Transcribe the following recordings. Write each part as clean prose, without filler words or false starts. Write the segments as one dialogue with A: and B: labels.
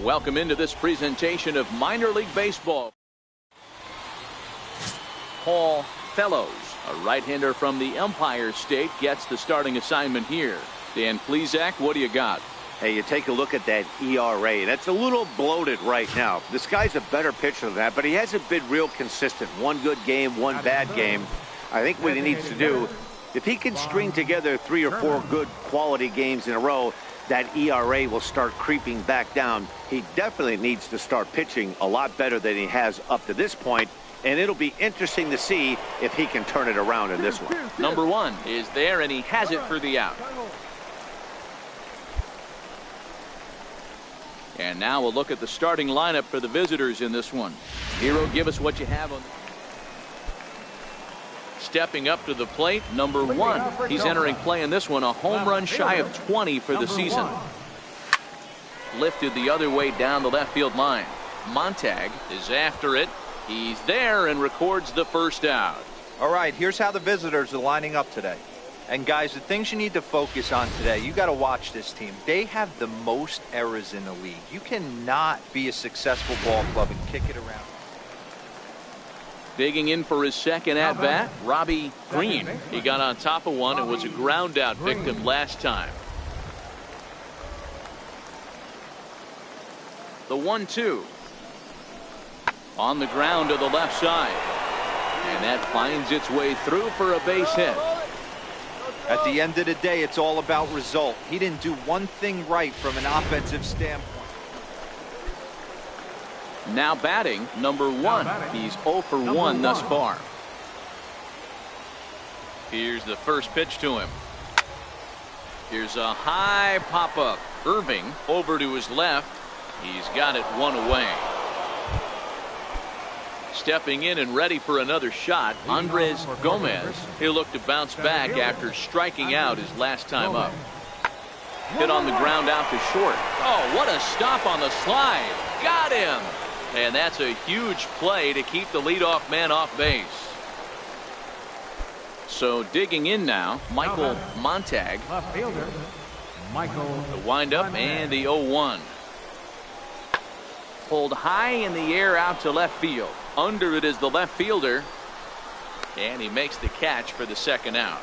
A: Welcome into this presentation of minor league baseball. Paul Fellows, a right-hander from the Empire State, gets the starting assignment here. Dan Plesac, what do you got?
B: Hey, you take a look at that ERA. That's a little bloated right now. This guy's a better pitcher than that, but he hasn't been real consistent. One good game, one bad game. I think what he needs to do, if he can string together 3 or 4 good quality games in a row, that ERA will start creeping back down. He definitely needs to start pitching a lot better than he has up to this point, and it'll be interesting to see if he can turn it around in this one.
A: Number 1 is there, and he has it for the out. And now we'll look at the starting lineup for the visitors in this one. Hero, give us what you have on. Stepping up to the plate, number 1. He's entering play in this one, a home run shy of 20 for the season. Lifted the other way down the left field line. Montag is after it. He's there and records the first out.
C: All right, here's how the visitors are lining up today. And guys, the things you need to focus on today, you got to watch this team. They have the most errors in the league. You cannot be a successful ball club and kick it around.
A: Digging in for his second at-bat, Robbie Green. He got on top of one and was a ground-out victim last time. The 1-2. On the ground to the left side. And that finds its way through for a base hit.
C: At the end of the day, it's all about result. He didn't do one thing right from an offensive standpoint.
A: Now batting, number 1. He's 0 for 1 thus far. Here's the first pitch to him. Here's a high pop-up. Irving over to his left. He's got it one away. Stepping in and ready for another shot, Andres Gomez. He'll look to bounce back after striking out his last time up. Hit on the ground out to short. Oh, what a stop on the slide. Got him. And that's a huge play to keep the leadoff man off base. So digging in now, Michael Montag.
D: Left fielder, Michael.
A: The windup and the 0-1. Pulled high in the air out to left field. Under it is the left fielder. And he makes the catch for the second out.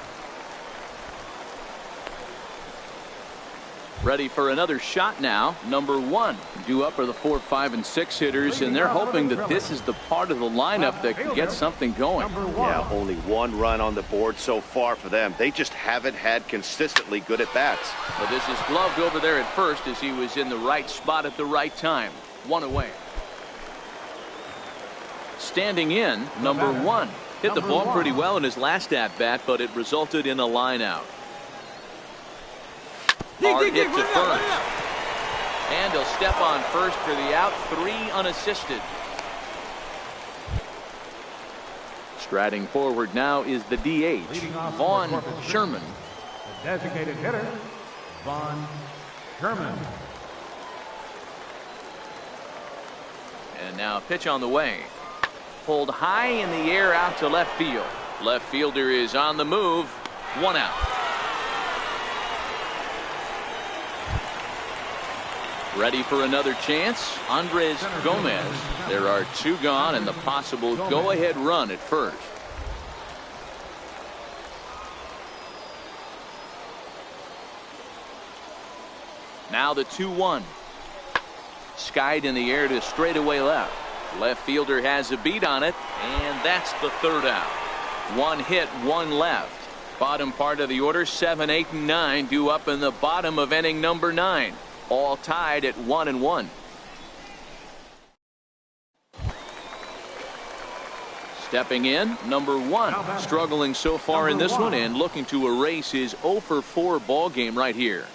A: Ready for another shot now, number 1. Due up are the 4, 5, and 6 hitters, and they're hoping that this is the part of the lineup that can get something going.
B: Yeah, only 1 run on the board so far for them. They just haven't had consistently good at-bats.
A: But this is gloved over there at first as he was in the right spot at the right time. 1 away. Standing in, number 1. Hit the ball pretty well in his last at-bat, but it resulted in a line out. Hard hit to first. And he'll step on first for the out. 3 unassisted. Striding forward now is the DH, Vaughn Sherman.
D: The designated hitter, Vaughn Sherman.
A: And now pitch on the way. Pulled high in the air out to left field. Left fielder is on the move. 1 out. Ready for another chance. Andres Gomez. There are 2 gone and the possible go-ahead run at first. Now the 2-1. Skied in the air to straightaway left. Left fielder has a beat on it, and that's the 3rd out. 1 hit, 1 left. Bottom part of the order, 7, 8, and 9 due up in the bottom of inning number 9. All tied at 1-1. Stepping in, number 1. Struggling so far in this one and looking to erase his 0-for-4 ball game right here.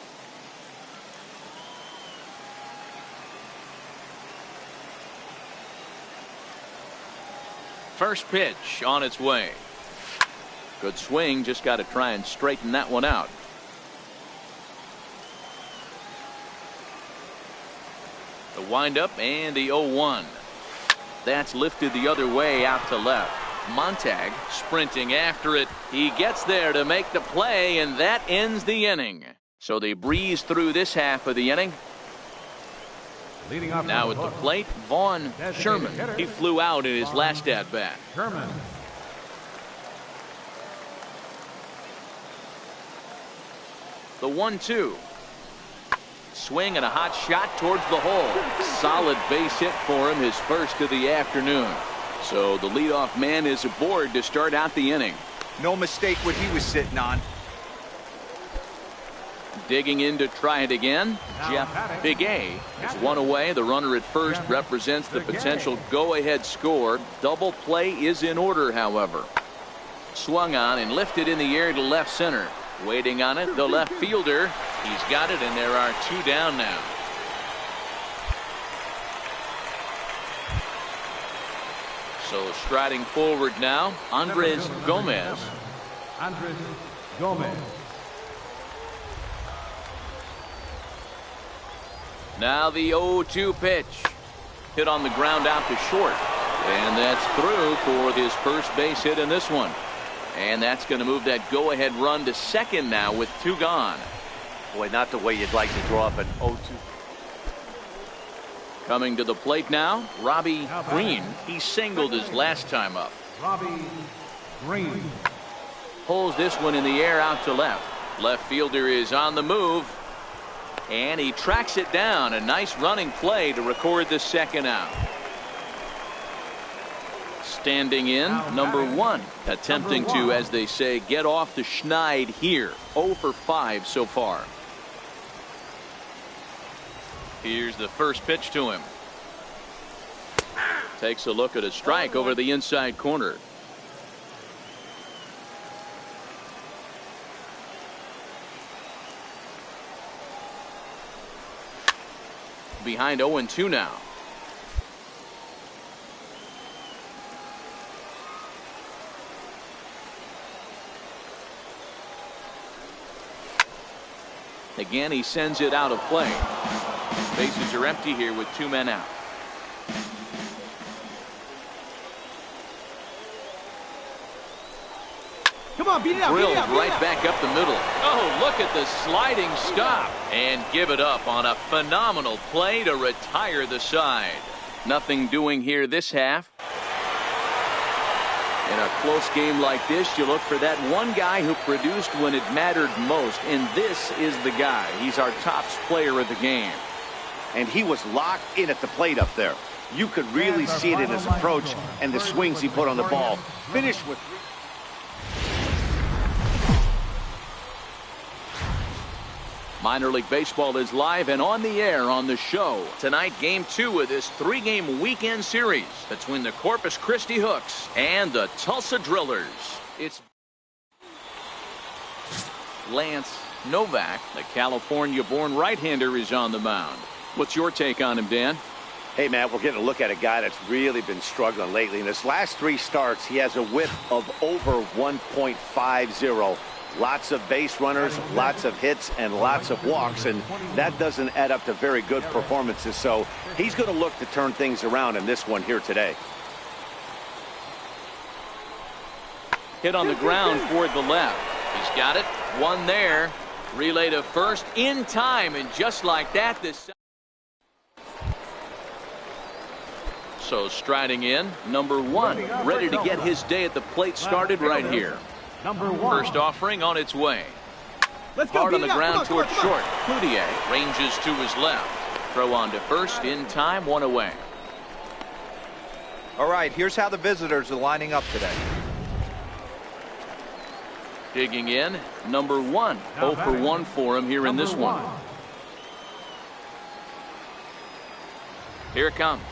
A: First pitch on its way. Good swing, just got to try and straighten that one out. The windup and the 0-1. That's lifted the other way out to left. Montag sprinting after it. He gets there to make the play, and that ends the inning. So they breeze through this half of the inning. Now at the plate, Vaughn Sherman. He flew out in his last at-bat.
D: Sherman.
A: The 1-2. Swing and a hot shot towards the hole. Solid base hit for him, his first of the afternoon. So the leadoff man is aboard to start out the inning.
C: No mistake what he was sitting on.
A: Digging in to try it again. Jeff Bigay is 1 away. The runner at first represents the potential go-ahead score. Double play is in order, however. Swung on and lifted in the air to left center. Waiting on it, the left fielder. He's got it, and there are 2 down now. So striding forward now, Andres Gomez.
D: Andres Gomez.
A: Now the 0-2 pitch. Hit on the ground out to short. And that's through for his first base hit in this one. And that's going to move that go-ahead run to second now with 2 gone.
B: Boy, not the way you'd like to draw up an 0-2.
A: Coming to the plate now, Robbie Green. He singled his last time up.
D: Robbie Green.
A: Pulls this one in the air out to left. Left fielder is on the move. And he tracks it down. A nice running play to record the second out. Standing in, number 1. Attempting to, as they say, get off the schneid here. 0 for 5 so far. Here's the first pitch to him. Takes a look at a strike over the inside corner. Behind 0-2 now. Again, he sends it out of play. Bases are empty here with 2 men out.
D: Come on, beat it up.
A: Drilled right back up the middle. Oh, look at the sliding stop. And give it up on a phenomenal play to retire the side. Nothing doing here this half. In a close game like this, you look for that one guy who produced when it mattered most. And this is the guy. He's our top player of the game.
B: And he was locked in at the plate up there. You could really see it in his approach and the swings he put on the ball. Finished with...
A: Minor League Baseball is live and on the air on the show. Tonight, Game 2 of this 3-game weekend series between the Corpus Christi Hooks and the Tulsa Drillers. It's Lance Novak, the California-born right-hander, is on the mound. What's your take on him, Dan?
B: Hey, Matt, we're getting a look at a guy that's really been struggling lately. In his last 3 starts, he has a whip of over 1.50. Lots of base runners, lots of hits, and lots of walks, and that doesn't add up to very good performances. So he's going to look to turn things around in this one here today.
A: Hit on the ground toward the left. He's got it. One there. Relay to first in time, and just like that, this. So striding in, number 1, ready to get his day at the plate started right here.
D: Number 1.
A: First offering on its way.
D: Let's go.
A: Hard on the ground
D: come on,
A: toward short. Cloutier ranges to his left. Throw on to first in time, 1 away.
C: All right, here's how the visitors are lining up today.
A: Digging in, number 1. 0 for 1 for him here in this one. Here it comes.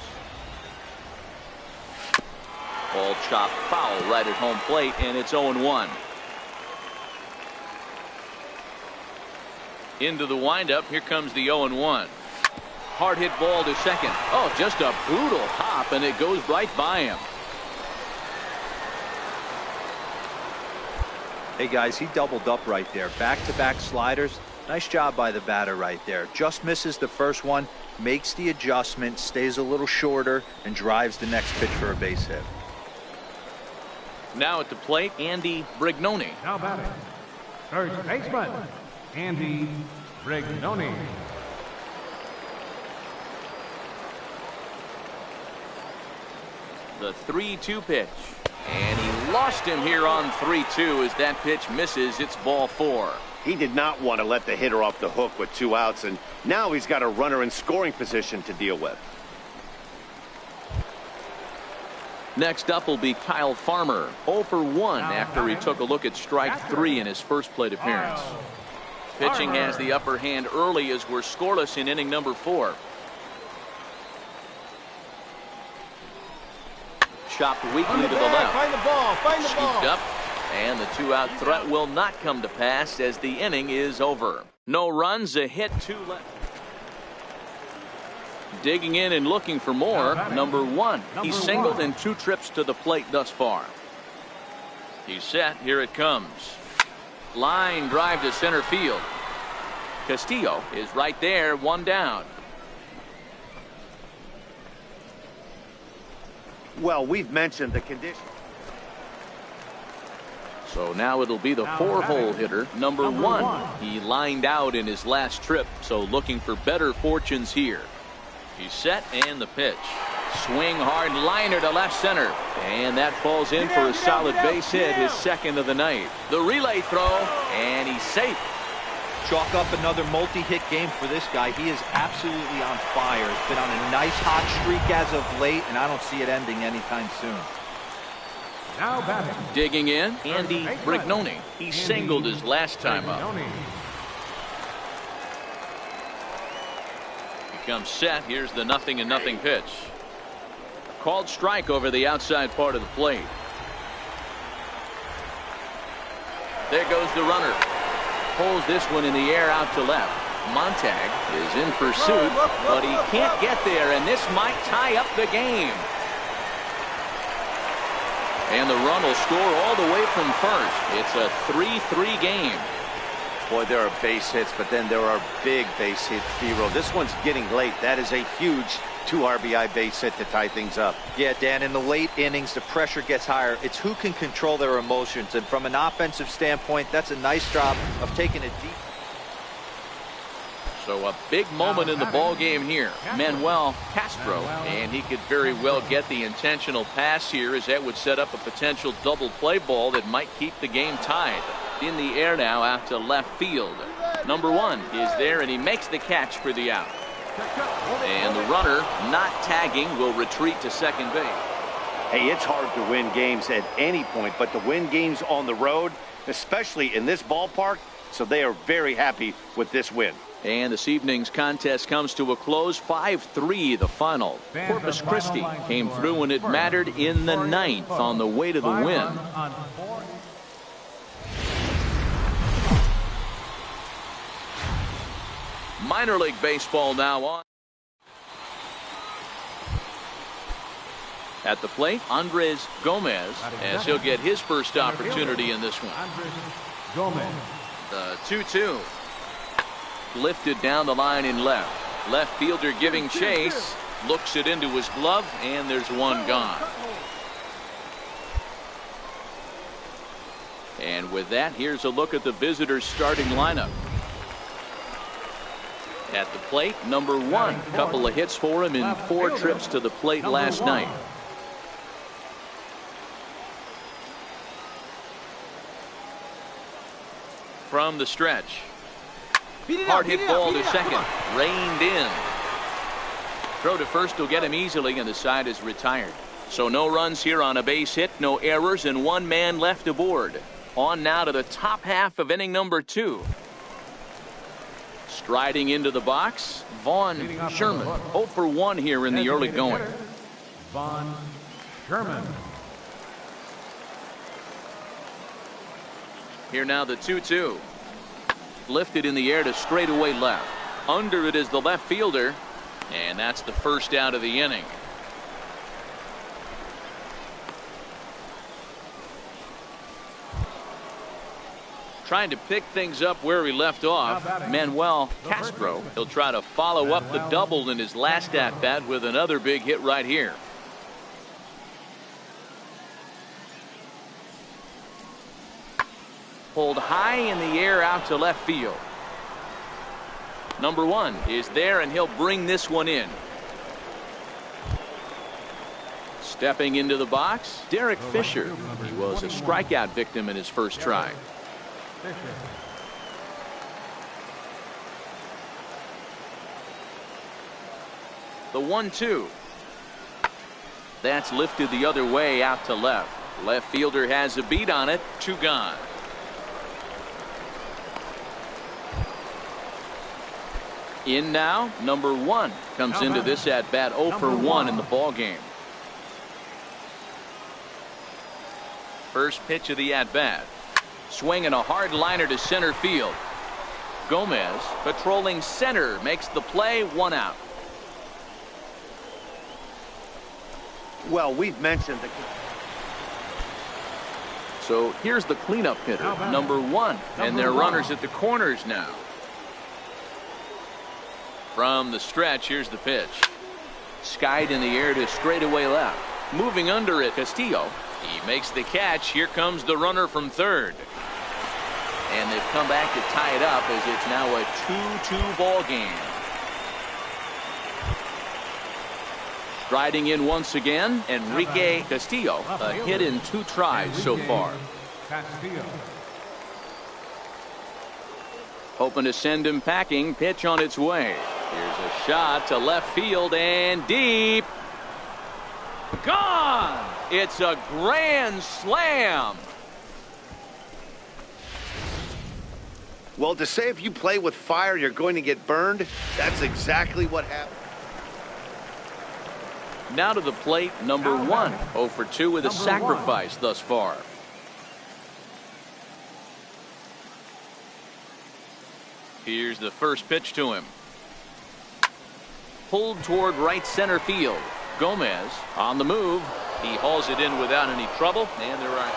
A: Ball chopped foul right at home plate, and it's 0-1. Into the windup, here comes the 0-1. Hard hit ball to second. Oh, just a brutal hop, and it goes right by him.
C: Hey, guys, he doubled up right there. Back-to-back sliders. Nice job by the batter right there. Just misses the first one, makes the adjustment, stays a little shorter, and drives the next pitch for a base hit.
A: Now at the plate, Andy Brignoni.
D: Now batting, first baseman, Andy Brignoni.
A: The 3-2 pitch. And he lost him here on 3-2 as that pitch misses. It's ball 4.
B: He did not want to let the hitter off the hook with 2 outs, and now he's got a runner in scoring position to deal with.
A: Next up will be Kyle Farmer, 0 for 1 after he took a look at strike 3 in his first plate appearance. Pitching has the upper hand early as we're scoreless in inning number 4. Chopped weakly to the left.
D: Find the ball. Find the ball.
A: Scooped up, and the 2-out threat will not come to pass as the inning is over. No runs, a hit, 2 left. Digging in and looking for more, number 1. He's singled in 2 trips to the plate thus far. He's set. Here it comes. Line drive to center field. Castillo is right there, 1 down.
B: Well, we've mentioned the condition.
A: So now it'll be the 4-hole hitter, number 1. He lined out in his last trip, so looking for better fortunes here. He's set, and the pitch. Swing hard liner to left center. And that falls in for a solid base hit, his second of the night. The relay throw, and he's safe.
C: Chalk up another multi-hit game for this guy. He is absolutely on fire. He's been on a nice hot streak as of late, and I don't see it ending anytime soon.
D: Now batting,
A: Digging in, Andy Brignoni. He singled his last time up. He comes set. Here's the 0-0 pitch. Called strike over the outside part of the plate. There goes the runner. Pulls this one in the air out to left. Montag is in pursuit, but he can't get there, and this might tie up the game. And the run will score all the way from first. It's a 3-3 game.
B: Boy, there are base hits, but then there are big base hits, Firo. This one's getting late. That is a huge 2 RBI base hit to tie things up.
C: Yeah, Dan, in the late innings, the pressure gets higher. It's who can control their emotions. And from an offensive standpoint, that's a nice job of taking a deep.
A: So a big moment in the ball game here. Manuel Castro, and he could very well get the intentional pass here, as that would set up a potential double play ball that might keep the game tied. In the air now out to left field. Number 1 is there, and he makes the catch for the out. And the runner, not tagging, will retreat to second base.
B: Hey, it's hard to win games at any point, but to win games on the road, especially in this ballpark, so they are very happy with this win.
A: And this evening's contest comes to a close, 5-3 the final. Corpus Christi came through when it mattered in the 9th on the way to the win. Minor League Baseball now on. At the plate, Andres Gomez, as he'll get his first opportunity in this one.
D: Andres Gomez.
A: The 2-2. Lifted down the line in left. Left fielder giving chase. Looks it into his glove, and there's one gone. And with that, here's a look at the visitors' starting lineup. At the plate, number 1. Couple of hits for him in 4 trips to the plate last night. From the stretch. Hard hit ball to second. Reined in. Throw to first will get him easily, and the side is retired. So no runs here on a base hit, no errors, and 1 man left aboard. On now to the top half of inning number 2. Striding into the box, Vaughn Sherman. 0 for 1 here in the early going.
D: Vaughn Sherman.
A: Here now the 2-2. Lifted in the air to straightaway left. Under it is the left fielder, and that's the first out of the inning. Trying to pick things up where he left off, Manuel Castro. He'll try to follow up the double in his last at-bat with another big hit right here. Pulled high in the air out to left field. Number 1 is there, and he'll bring this one in. Stepping into the box, Derek Fisher. He was a strikeout victim in his first try. The 1-2. That's lifted the other way out to left. Left fielder has a beat on it. 2 gone. In now, number 1 comes into this at bat 0 for 1 in the ball game. First pitch of the at bat. Swinging a hard liner to center field. Gomez patrolling center makes the play. 1 out.
B: Well, we've mentioned the.
A: So here's the cleanup hitter, number 1, and their runners at the corners now. From the stretch, here's the pitch. Skied in the air to straightaway left. Moving under it, Castillo. He makes the catch. Here comes the runner from third. And they've come back to tie it up as it's now a 2-2 ball game. Striding in once again, Enrique Castillo. A hit in 2 tries so far.
D: Castillo.
A: Hoping to send him packing. Pitch on its way. Here's a shot to left field and deep. Gone! It's a grand slam.
B: Well, to say if you play with fire, you're going to get burned, that's exactly what happened.
A: Now to the plate, number 1. 0 for 2 with a sacrifice thus far. Here's the first pitch to him. Pulled toward right center field. Gomez on the move. He hauls it in without any trouble, and there are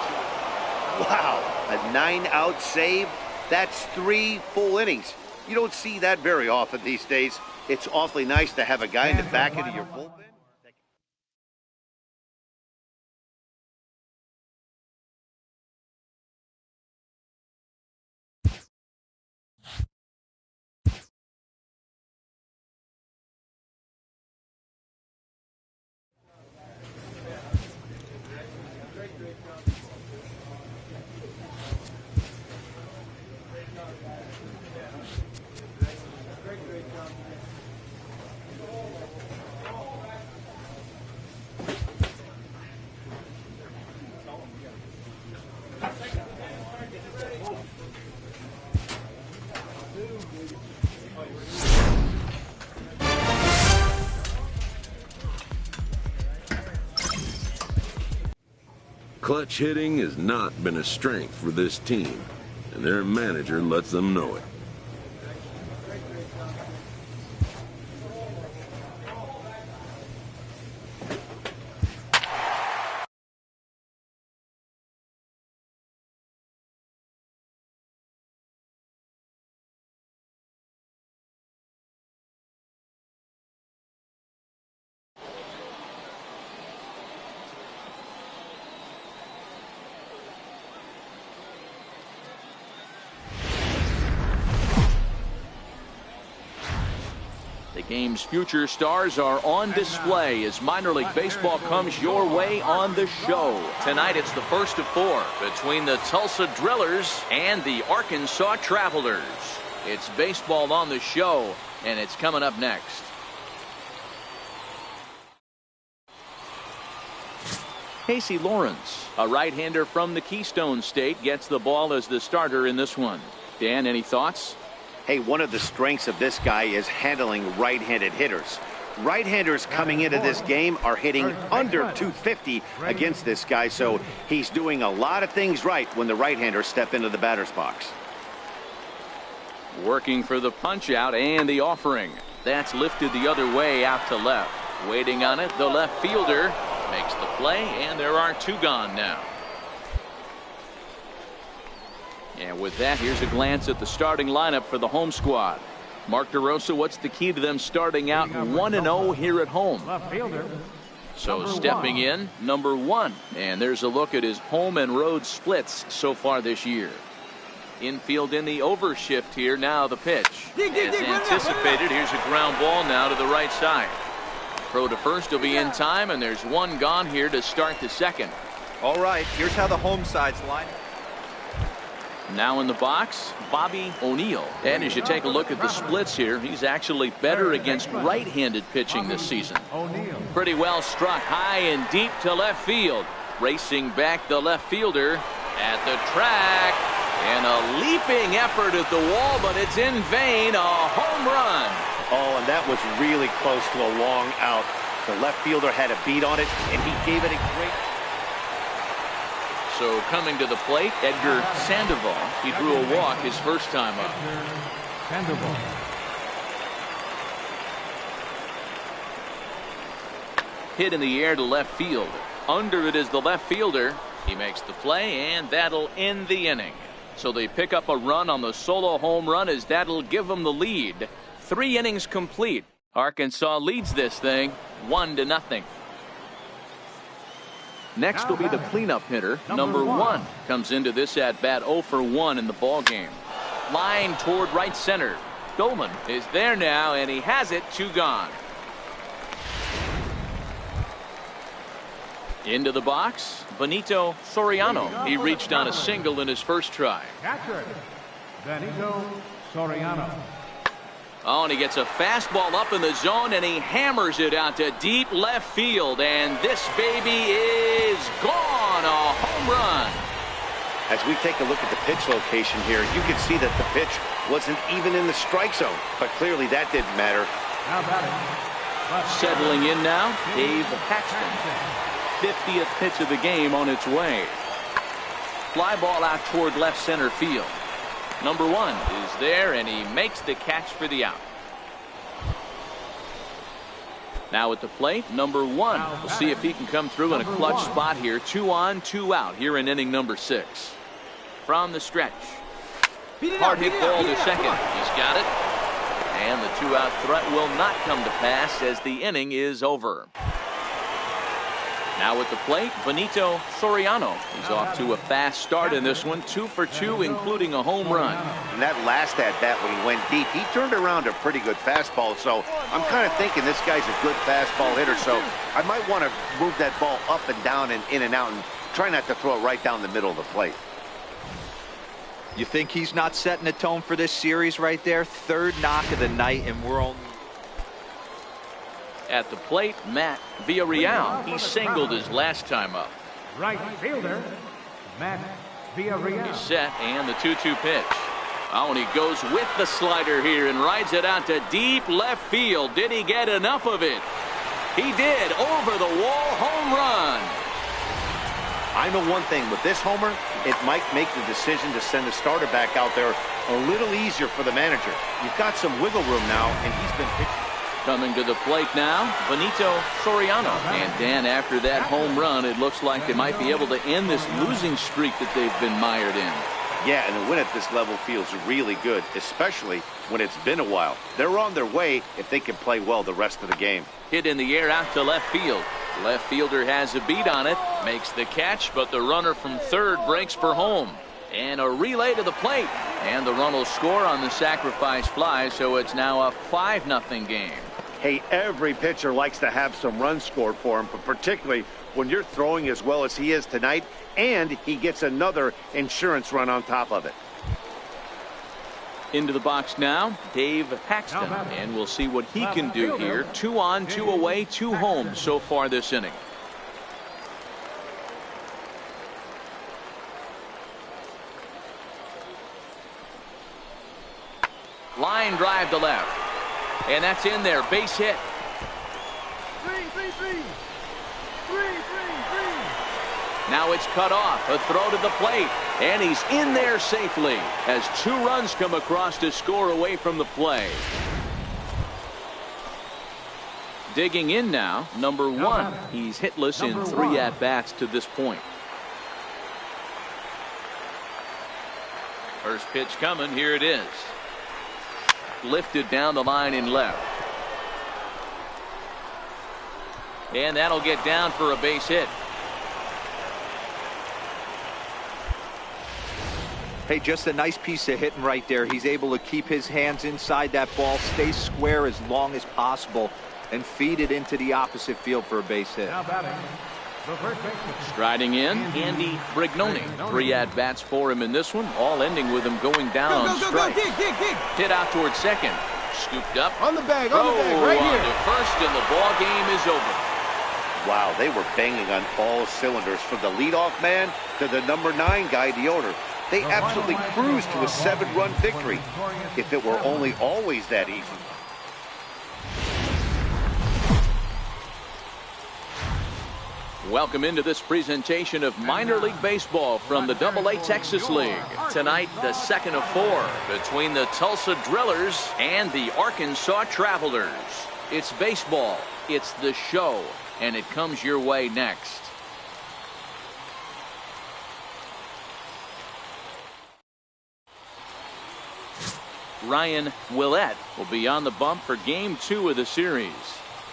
A: 2.
B: Wow, a 9-out save. That's 3 full innings. You don't see that very often these days. It's awfully nice to have a guy in the back end of your bullpen.
E: Clutch hitting has not been a strength for this team, and their manager lets them know it.
A: Game's future stars are on display as minor league baseball comes your way on the show. Tonight it's the first of 4 between the Tulsa Drillers and the Arkansas Travelers. It's baseball on the show, and it's coming up next. Casey Lawrence, a right-hander from the Keystone State, gets the ball as the starter in this one. Dan, any thoughts?
B: Hey, one of the strengths of this guy is handling right-handed hitters. Right-handers coming into this game are hitting under 250 against this guy, so he's doing a lot of things right when the right-handers step into the batter's box.
A: Working for the punch-out and the offering. That's lifted the other way out to left. Waiting on it, the left fielder makes the play, and there are 2 gone now. And with that, here's a glance at the starting lineup for the home squad. Mark DeRosa, what's the key to them starting out 1-0 here at home? So stepping in, number 1. And there's a look at his home and road splits so far this year. Infield in the overshift here. Now the pitch. As anticipated, here's a ground ball now to the right side. Throw to first will be in time, and there's 1 gone here to start the second.
C: All right, here's how the home side's line.
A: Now in the box, Bobby O'Neill. And as you take a look at the splits here, he's actually better against right-handed pitching this season. Pretty well struck high and deep to left field. Racing back the left fielder at the track. And a leaping effort at the wall, but it's in vain. A home run.
B: Oh, and that was really close to a long out. The left fielder had a beat on it, and he gave it a great...
A: So coming to the plate, Edgar Sandoval. He drew a walk his first time up. Hit in the air to left field. Under it is the left fielder. He makes the play, and that'll end the inning. So they pick up a run on the solo home run as that'll give them the lead. 3 innings complete. Arkansas leads this thing 1-0. Next will be the cleanup hitter, number 1. Comes into this at bat 0 for 1 in the ball game. Line toward right center. Goldman is there now, and he has it. 2 gone. Into the box, Benito Soriano. He reached on a single in his first try.
D: Catcher, Benito Soriano.
A: Oh, and he gets a fastball up in the zone, and he hammers it out to deep left field. And this baby is gone. A home run.
B: As we take a look at the pitch location here, you can see that the pitch wasn't even in the strike zone. But clearly that didn't matter.
D: Now batting.
A: Settling in now, Dave Paxton. 50th pitch of the game on its way. Fly ball out toward left center field. Number 1 is there, and he makes the catch for the out. Now at the plate, number 1. We'll see if he can come through in a clutch spot here. 2 on, 2 out here in inning number 6. From the stretch. Hard hit ball to second. He's got it. And the 2-out threat will not come to pass as the inning is over. Now at the plate, Benito Soriano. He's off to a fast start in this one. 2 for 2, including a home run.
B: And that last at bat when he went deep, he turned around a pretty good fastball. So I'm kind of thinking this guy's a good fastball hitter. So I might want to move that ball up and down and in and out and try not to throw it right down the middle of the plate.
C: You think he's not setting a tone for this series right there? 3rd knock of the night, and we're only...
A: At the plate, Matt Villarreal. He singled his last time up.
D: Right fielder, Matt Villarreal.
A: He's set, and the 2-2 pitch. Oh, and he goes with the slider here and rides it out to deep left field. Did he get enough of it? He did. Over the wall, home run.
B: I know one thing. With this homer, it might make the decision to send the starter back out there a little easier for the manager. You've got some wiggle room now, and he's been pitching.
A: Coming to the plate now, Benito Soriano. And Dan, after that home run, it looks like they might be able to end this losing streak that they've been mired in.
B: Yeah, and a win at this level feels really good, especially when it's been a while. They're on their way if they can play well the rest of the game.
A: Hit in the air out to left field. Left fielder has a beat on it, makes the catch, but the runner from third breaks for home. And a relay to the plate. And the run will score on the sacrifice fly, so it's now a 5-0 game.
B: Hey, every pitcher likes to have some runs scored for him, but particularly when you're throwing as well as he is tonight, and he gets another insurance run on top of it.
A: Into the box now, Dave Paxton, and we'll see what he can do here. 2 on, 2 away, 2 home so far this inning. Line drive to left. And that's in there. Base hit. Now it's cut off. A throw to the plate. And he's in there safely as 2 runs come across to score away from the play. Digging in now, number 1. He's hitless in 3 at-bats to this point. First pitch coming. Here it is. Lifted down the line in left. And that'll get down for a base hit.
C: Hey, just a nice piece of hitting right there. He's able to keep his hands inside that ball, stay square as long as possible, and feed it into the opposite field for a base hit.
A: Striding in, Andy Brignoni. 3 at-bats for him in this one, all ending with him going down on strike. Hit out towards second. Scooped up.
F: On the bag,
A: right here. To first, and the ball game is over.
B: Wow, they were banging on all cylinders from the leadoff man to the number 9 guy, the owner. They absolutely cruised to a 7-run victory. If it were only always that easy.
A: Welcome into this presentation of minor league baseball from the AA Texas League. Tonight, the second of 4 between the Tulsa Drillers and the Arkansas Travelers. It's baseball, it's the show, and it comes your way next. Ryan Willett will be on the bump for game 2 of the series.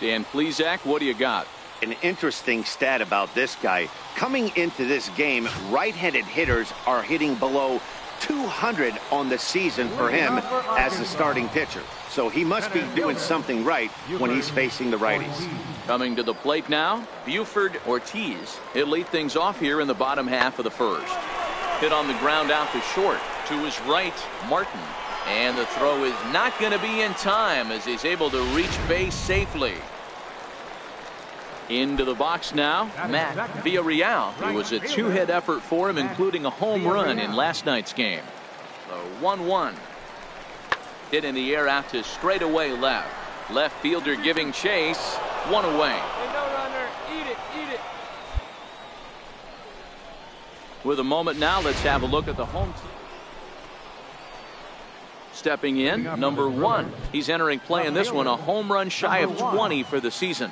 A: Dan Plesac, what do you got?
B: An interesting stat about this guy. Coming into this game, right-handed hitters are hitting below 200 on the season for him as the starting pitcher. So he must be doing something right when he's facing the righties.
A: Coming to the plate now, Buford Ortiz. He'll lead things off here in the bottom half of the first. Hit on the ground out to short. To his right, Martin. And the throw is not going to be in time as he's able to reach base safely. Into the box now, Matt Villarreal. It was a 2-hit effort for him, including a home run in last night's game. The 1-1. Hit in the air out to straightaway left. Left fielder giving chase. 1 away.
F: Hey, no runner. Eat it, eat it.
A: With a moment now, let's have a look at the home team. Stepping in, number 1. He's entering play in this one, a home run shy of 20 for the season.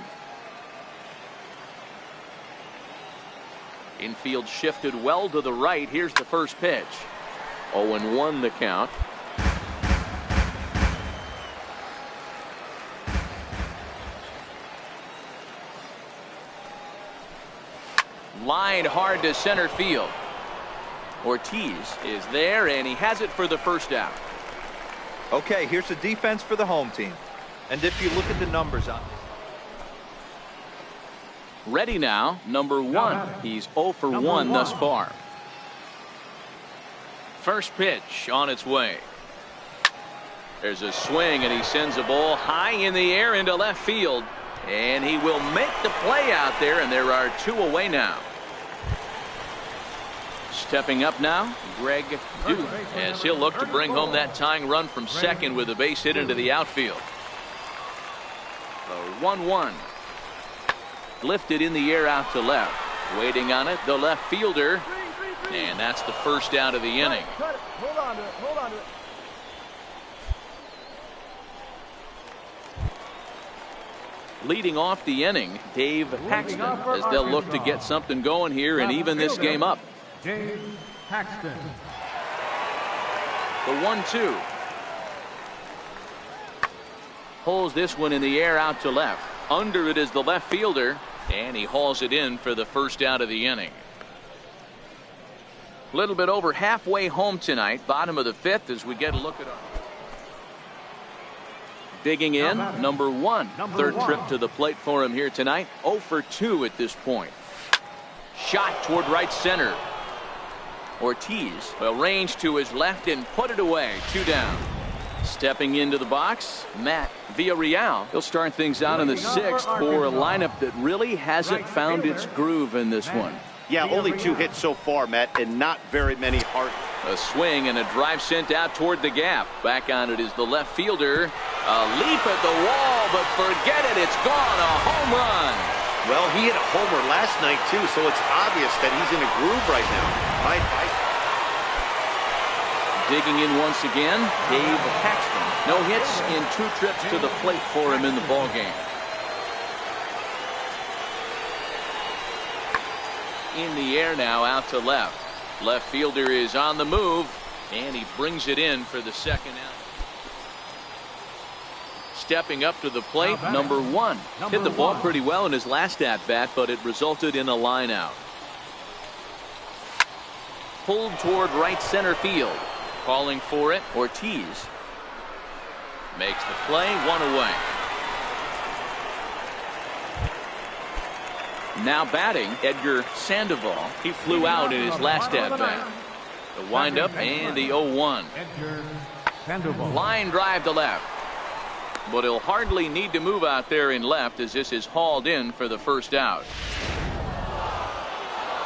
A: Infield shifted well to the right. Here's the first pitch. 0-1 the count. Line hard to center field. Ortiz is there, and he has it for the first out.
C: Okay, here's the defense for the home team. And if you look at the numbers on
A: Ready now, number 1. He's 0 for 1 thus far. First pitch on its way. There's a swing, and he sends a ball high in the air into left field. And he will make the play out there, and there are 2 away now. Stepping up now, Greg Duke, as he'll look to bring home that tying run from second with a base hit into the outfield. The 1-1. Lifted in the air out to left. Waiting on it, the left fielder. And that's the first out of the inning.
F: Hold on to it. Hold on to it.
A: Leading off the inning, Dave Paxton, as they'll look to get something going here and even this game up.
D: Dave Paxton.
A: The 1-2. Pulls this one in the air out to left. Under it is the left fielder, and he hauls it in for the first out of the inning. A little bit over halfway home tonight, bottom of the 5th, as we get a look at our Digging in, number 1. Third trip to the plate for him here tonight. 0 for 2 at this point. Shot toward right center. Ortiz will range to his left and put it away. 2 down. Stepping into the box, Matt Villarreal. He'll start things out in the 6th for a lineup that really hasn't found its groove in this one.
B: Yeah, only 2 hits so far, Matt, and not very many hard.
A: A swing and a drive sent out toward the gap. Back on it is the left fielder. A leap at the wall, but forget it. It's gone. A home run.
B: Well, he hit a homer last night, too, so it's obvious that he's in a groove right now.
A: Digging in once again, Dave Paxton. No hits in 2 trips to the plate for him in the ballgame. In the air now, out to left. Left fielder is on the move, and he brings it in for the second out. Stepping up to the plate, number 1. Hit the ball pretty well in his last at-bat, but it resulted in a line out. Pulled toward right center field. Calling for it, Ortiz. Makes the play, 1 away. Now batting, Edgar Sandoval. He flew out in his last at-bat. The windup and the 0-1. Line drive to left. But he'll hardly need to move out there in left as this is hauled in for the first out.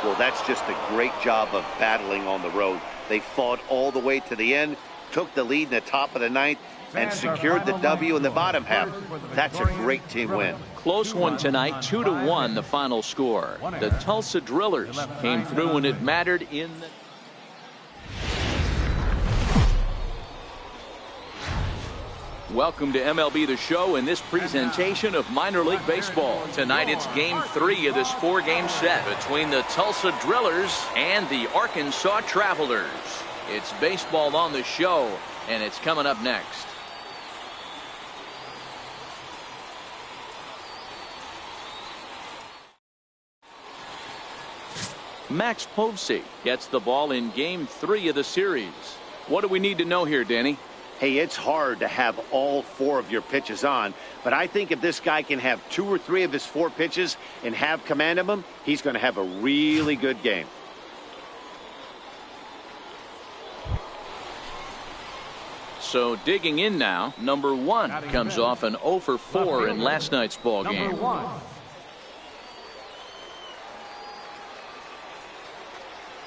B: Well, that's just a great job of battling on the road. They fought all the way to the end, took the lead in the top of the 9th, and secured the W in the bottom half. That's a great team win.
A: Close one tonight, 2-1 the final score. The Tulsa Drillers came through when it mattered in the... Welcome to MLB The Show in this presentation of minor league baseball. Tonight it's game 3 of this 4-game set between the Tulsa Drillers and the Arkansas Travelers. It's baseball on the show, and it's coming up next. Max Povsey gets the ball in game 3 of the series. What do we need to know here, Danny?
B: Hey, it's hard to have all 4 of your pitches on, but I think if this guy can have 2 or 3 of his 4 pitches and have command of them, he's going to have a really good game.
A: So digging in now, number 1 comes off an 0 for 4 in last night's ball game.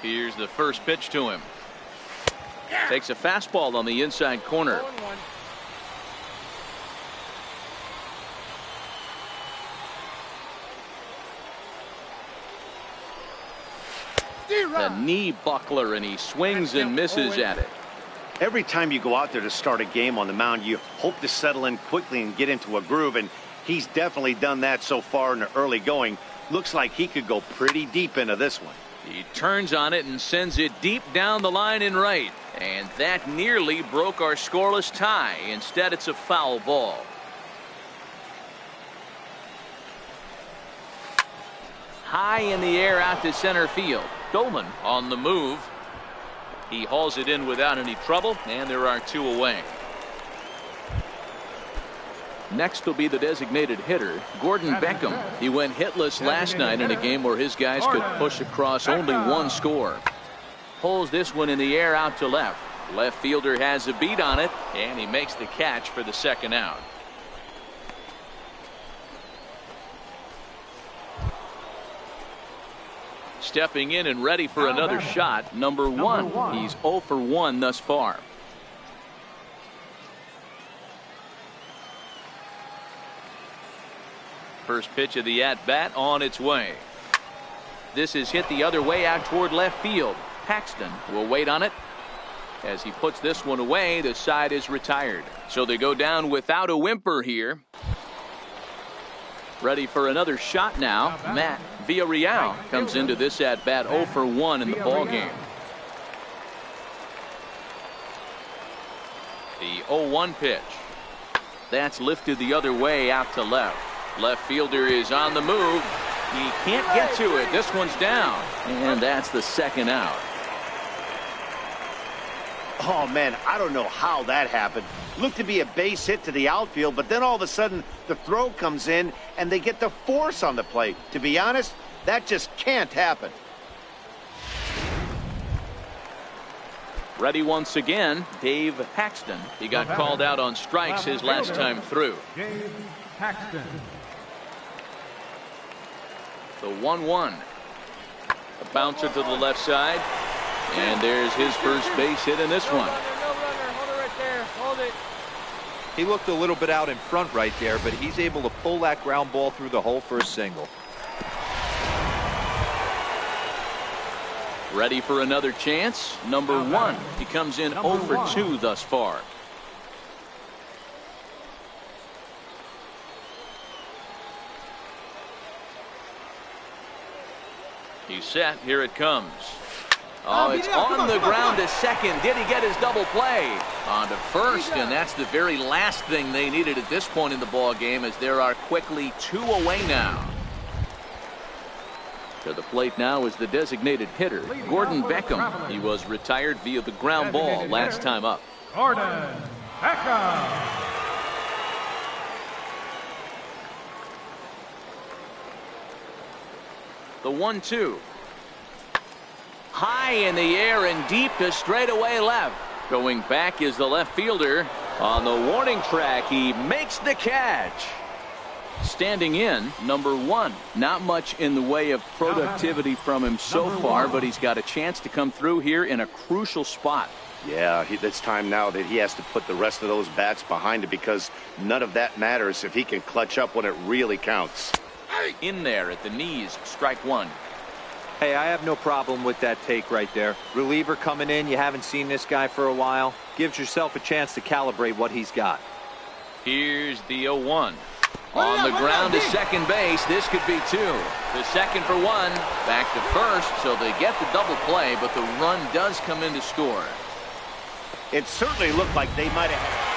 A: Here's the first pitch to him. Takes a fastball on the inside corner. The knee buckler, and he swings and misses at it.
B: Every time you go out there to start a game on the mound, you hope to settle in quickly and get into a groove, and he's definitely done that so far in the early going. Looks like he could go pretty deep into this one.
A: He turns on it and sends it deep down the line in right. And that nearly broke our scoreless tie. Instead, it's a foul ball. High in the air out to center field. Dolan on the move. He hauls it in without any trouble, and there are 2 away. Next will be the designated hitter, Gordon Beckham. He went hitless last night in a game where his guys could push across only 1 score. Pulls this one in the air out to left. Left fielder has a beat on it, and he makes the catch for the second out. Stepping in and ready for another shot, number 1. He's 0 for 1 thus far. First pitch of the at-bat on its way. This is hit the other way out toward left field. Paxton will wait on it. As he puts this one away, the side is retired. So they go down without a whimper here. Ready for another shot now. Matt Villarreal comes into this at-bat 0 for 1 in the ballgame. The 0-1 pitch. That's lifted the other way out to left. Left fielder is on the move. He can't get to it. This one's down. And that's the second out.
B: Oh, man, I don't know how that happened. Looked to be a base hit to the outfield, but then all of a sudden the throw comes in and they get the force on the plate. To be honest, that just can't happen.
A: Ready once again, Dave Paxton. He got called out on strikes his last time through.
D: Dave Paxton.
A: The 1-1. A bouncer to the left side. And there's his first base hit in this one.
F: No runner, hold it right there, hold it.
C: He looked a little bit out in front right there, but he's able to pull that ground ball through the hole for a single.
A: Ready for another chance. Number 1. He comes in 0 for 2 thus far. He's set. Here it comes. Oh, it's on the ground to second. Did he get his double play? On to first, and that's the very last thing they needed at this point in the ball game, as there are quickly 2 away now. To the plate now is the designated hitter, Gordon Beckham. He was retired via the ground ball last time up.
D: Gordon Beckham.
A: The 1-2. High in the air and deep to straightaway left. Going back is the left fielder. On the warning track, he makes the catch. Standing in, number 1. Not much in the way of productivity from him so far, but he's got a chance to come through here in a crucial spot.
B: Yeah, it's time now that he has to put the rest of those bats behind it, because none of that matters if he can clutch up when it really counts.
A: In there at the knees, strike 1.
C: Hey, I have no problem with that take right there. Reliever coming in, you haven't seen this guy for a while. Gives yourself a chance to calibrate what he's got.
A: Here's the 0-1. On the ground to second base. This could be 2. The second for 1. Back to first, so they get the double play, but the run does come in to score.
B: It certainly looked like they might have.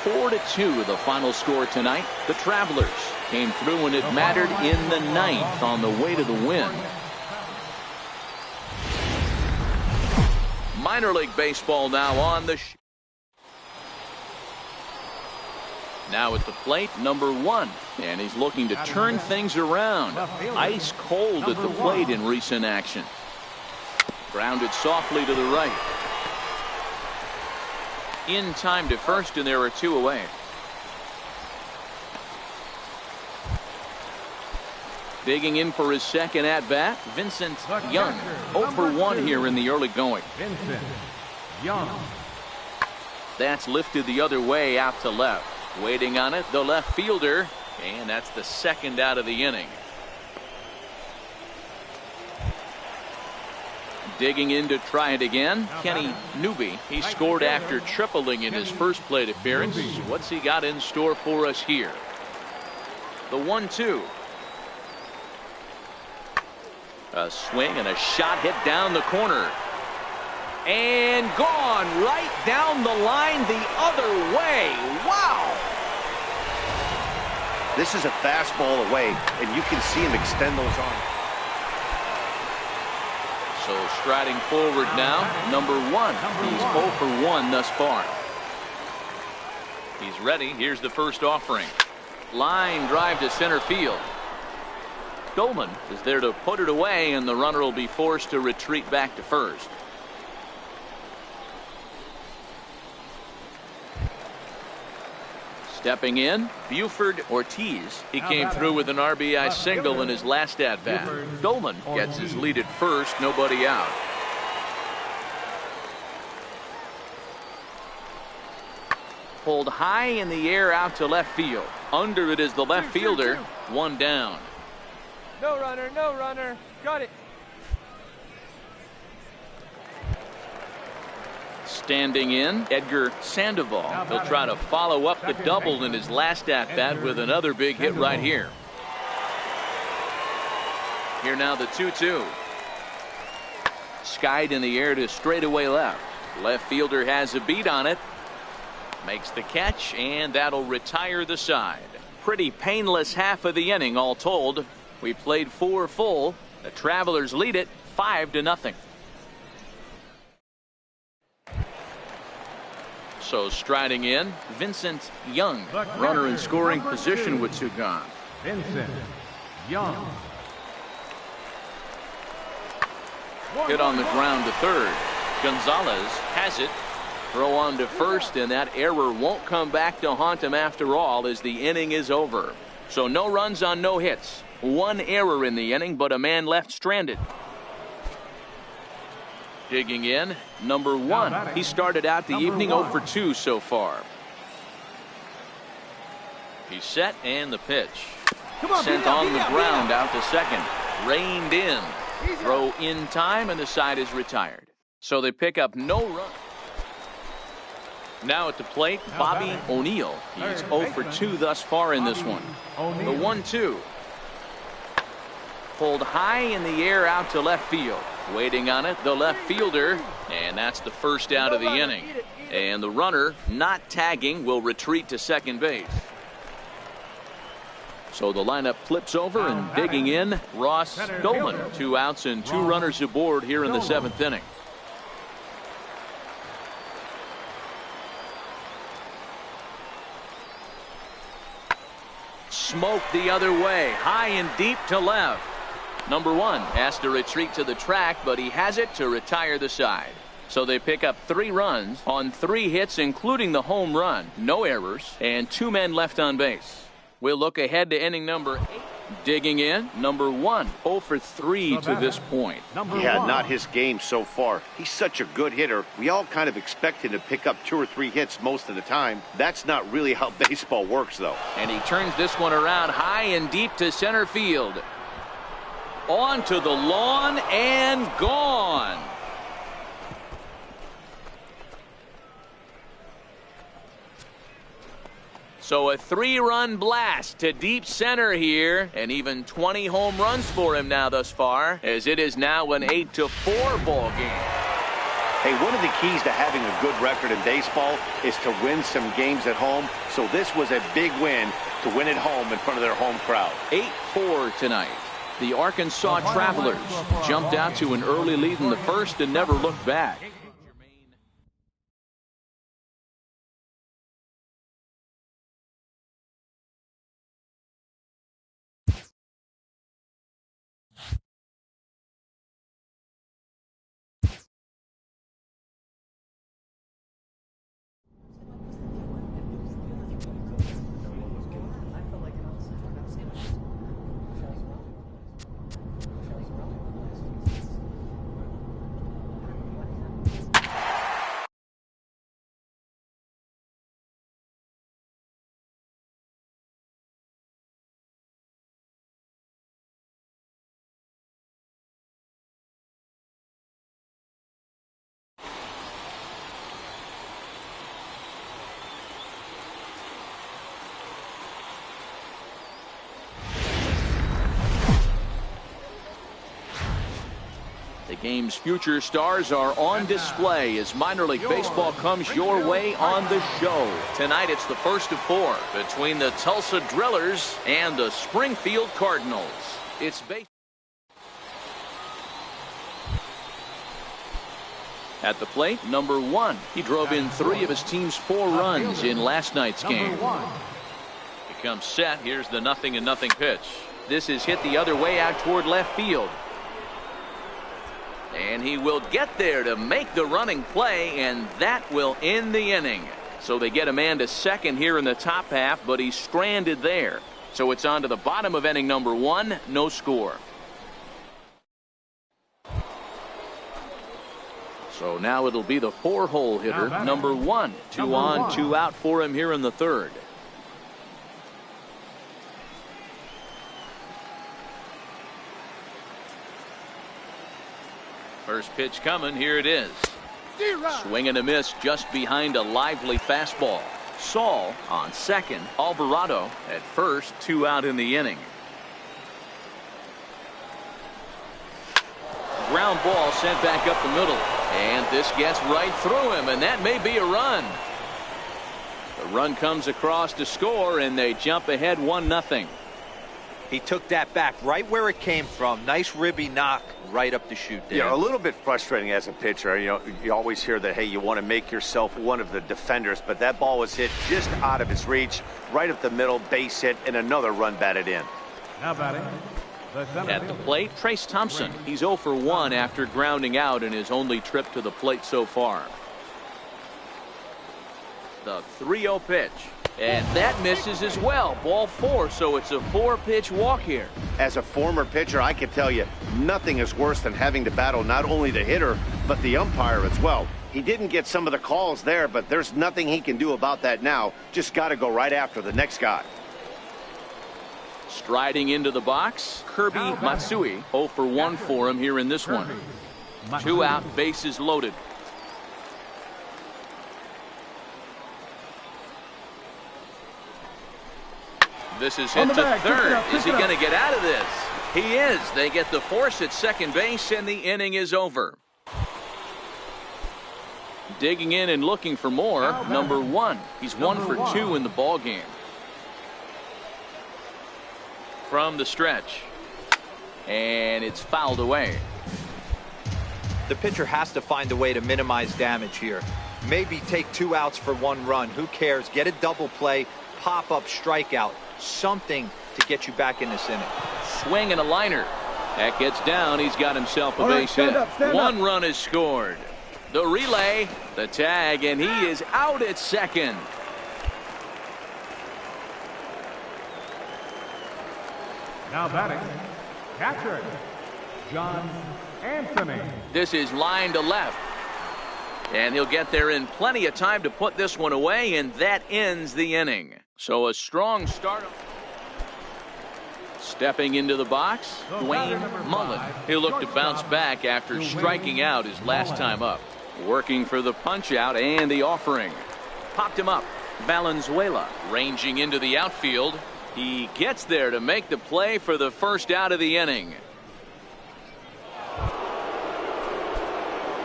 A: 4-2 the final score tonight. The Travelers came through when it mattered in the 9th on the way to the win. Minor League Baseball now on the now at the plate, number 1, and he's looking to turn things around. Ice cold at the plate in recent action. Grounded softly to the right. In time to first, and there are 2 away. Digging in for his second at-bat, Vincent Young. 0 for 1 here in the early going.
D: Vincent Young.
A: That's lifted the other way out to left. Waiting on it, the left fielder, and that's the second out of the inning. Digging in to try it again, Kenny Newby. He scored after tripling in his first plate appearance. What's he got in store for us here? The 1-2. A swing and a shot hit down the corner. And gone right down the line the other way. Wow!
B: This is a fastball away, and you can see him extend those arms.
A: So striding forward now, number 1. He's 0 for 1 thus far. He's ready. Here's the first offering. Line drive to center field. Goldman is there to put it away, and the runner will be forced to retreat back to first. Stepping in, Buford Ortiz. He came through with an RBI single in his last at-bat. Goldman gets his lead at first, nobody out. Pulled high in the air out to left field. Under it is the left fielder. 1 down.
F: No runner, no runner. Got it.
A: Standing in, Edgar Sandoval. He'll try to follow up the double in his last at-bat with another big hit right here. Here now the 2-2. Skied in the air to straightaway left. Left fielder has a beat on it. Makes the catch, and that'll retire the side. Pretty painless half of the inning all told. We played 4 full. The Travelers lead it 5-0. So striding in, Vincent Young, runner in scoring position with 2 gone.
D: Vincent Young.
A: Hit on the ground to third. Gonzalez has it. Throw on to first, and that error won't come back to haunt him after all as the inning is over. So no runs on no hits. 1 error in the inning, but a man left stranded. Digging in, number 1. He started out the evening 0 for 2 so far. He's set, and the pitch. Sent on the ground out to second. Reined in. Throw in time, and the side is retired. So they pick up no run. Now at the plate, Bobby O'Neill. He's 0 for 2 thus far in this one. The 1-2. Pulled high in the air out to left field. Waiting on it, the left fielder. And that's the first out of the inning. And the runner, not tagging, will retreat to second base. So the lineup flips over, and digging in, Ross Dolan. 2 outs and 2 runners aboard here in the 7th inning. Smoke the other way, high and deep to left. Number 1 has to retreat to the track, but he has it to retire the side. So they pick up 3 runs on 3 hits, including the home run. No errors, and 2 men left on base. We'll look ahead to inning number 8. Digging in, number 1, 0 for 3 to this point.
B: Yeah, not his game so far. He's such a good hitter. We all kind of expect him to pick up 2 or 3 hits most of the time. That's not really how baseball works, though.
A: And he turns this one around high and deep to center field. On to the lawn and gone. So a 3-run blast to deep center here, and even 20 home runs for him now thus far, as it is now an 8-4 ball game.
B: Hey, one of the keys to having a good record in baseball is to win some games at home. So this was a big win to win at home in front of their home crowd.
A: 8-4 tonight. The Arkansas Travelers jumped out to an early lead in the first and never looked back. The game's future stars are on display as minor league baseball comes your way on the show. Tonight it's the first of 4 between the Tulsa Drillers and the Springfield Cardinals. It's based at the plate, number 1. He drove in 3 of his team's 4 runs in last night's game. He comes set. Here's the 0-0 pitch. This is hit the other way out toward left field. And he will get there to make the running play, and that will end the inning. So they get a man to second here in the top half, but he's stranded there. So it's on to the bottom of inning number 1, no score. So now it'll be the 4-hole hitter, number 1. 2 on, 2 out for him here in the 3rd. First pitch coming, here it is. Swing and a miss just behind a lively fastball. Saul on second, Alvarado at first, 2 out in the inning. Ground ball sent back up the middle, and this gets right through him, and that may be a run. The run comes across to score, and they jump ahead 1-0.
C: He took that back right where it came from. Nice ribby knock right up the chute there.
B: Yeah, a little bit frustrating as a pitcher. You know, you always hear that, hey, you want to make yourself one of the defenders, but that ball was hit just out of his reach, right up the middle, base hit, and another run batted in.
D: Now batting.
A: At the plate, Trace Thompson. He's 0 for 1 after grounding out in his only trip to the plate so far. The 3-0 pitch. And that misses as well. Ball 4, so it's a 4-pitch walk here.
B: As a former pitcher, I can tell you, nothing is worse than having to battle not only the hitter, but the umpire as well. He didn't get some of the calls there, but there's nothing he can do about that now. Just got to go right after the next guy.
A: Striding into the box, Kirby Matsui. 0 for 1 for him here in this one. 2 out, bases loaded. This is hit to third. Is he going to get out of this? He is. They get the force at second base, and the inning is over. Digging in and looking for more, number 1. He's 1 for 2 in the ball game. From the stretch, and it's fouled away.
C: The pitcher has to find a way to minimize damage here. Maybe take 2 outs for 1 run. Who cares? Get a double play, pop up, strikeout, something to get you back in this inning.
A: Swing and a liner. That gets down. He's got himself a base hit. 1 run is scored. The relay, the tag, and he is out at second.
D: Now batting, catcher, John Anthony.
A: This is line to left. And he'll get there in plenty of time to put this one away, and that ends the inning. So a strong start. Stepping into the box, Dwayne Mullen. He'll look to bounce back after striking out his last time up. Working for the punch out and the offering. Popped him up. Valenzuela ranging into the outfield. He gets there to make the play for the first out of the inning.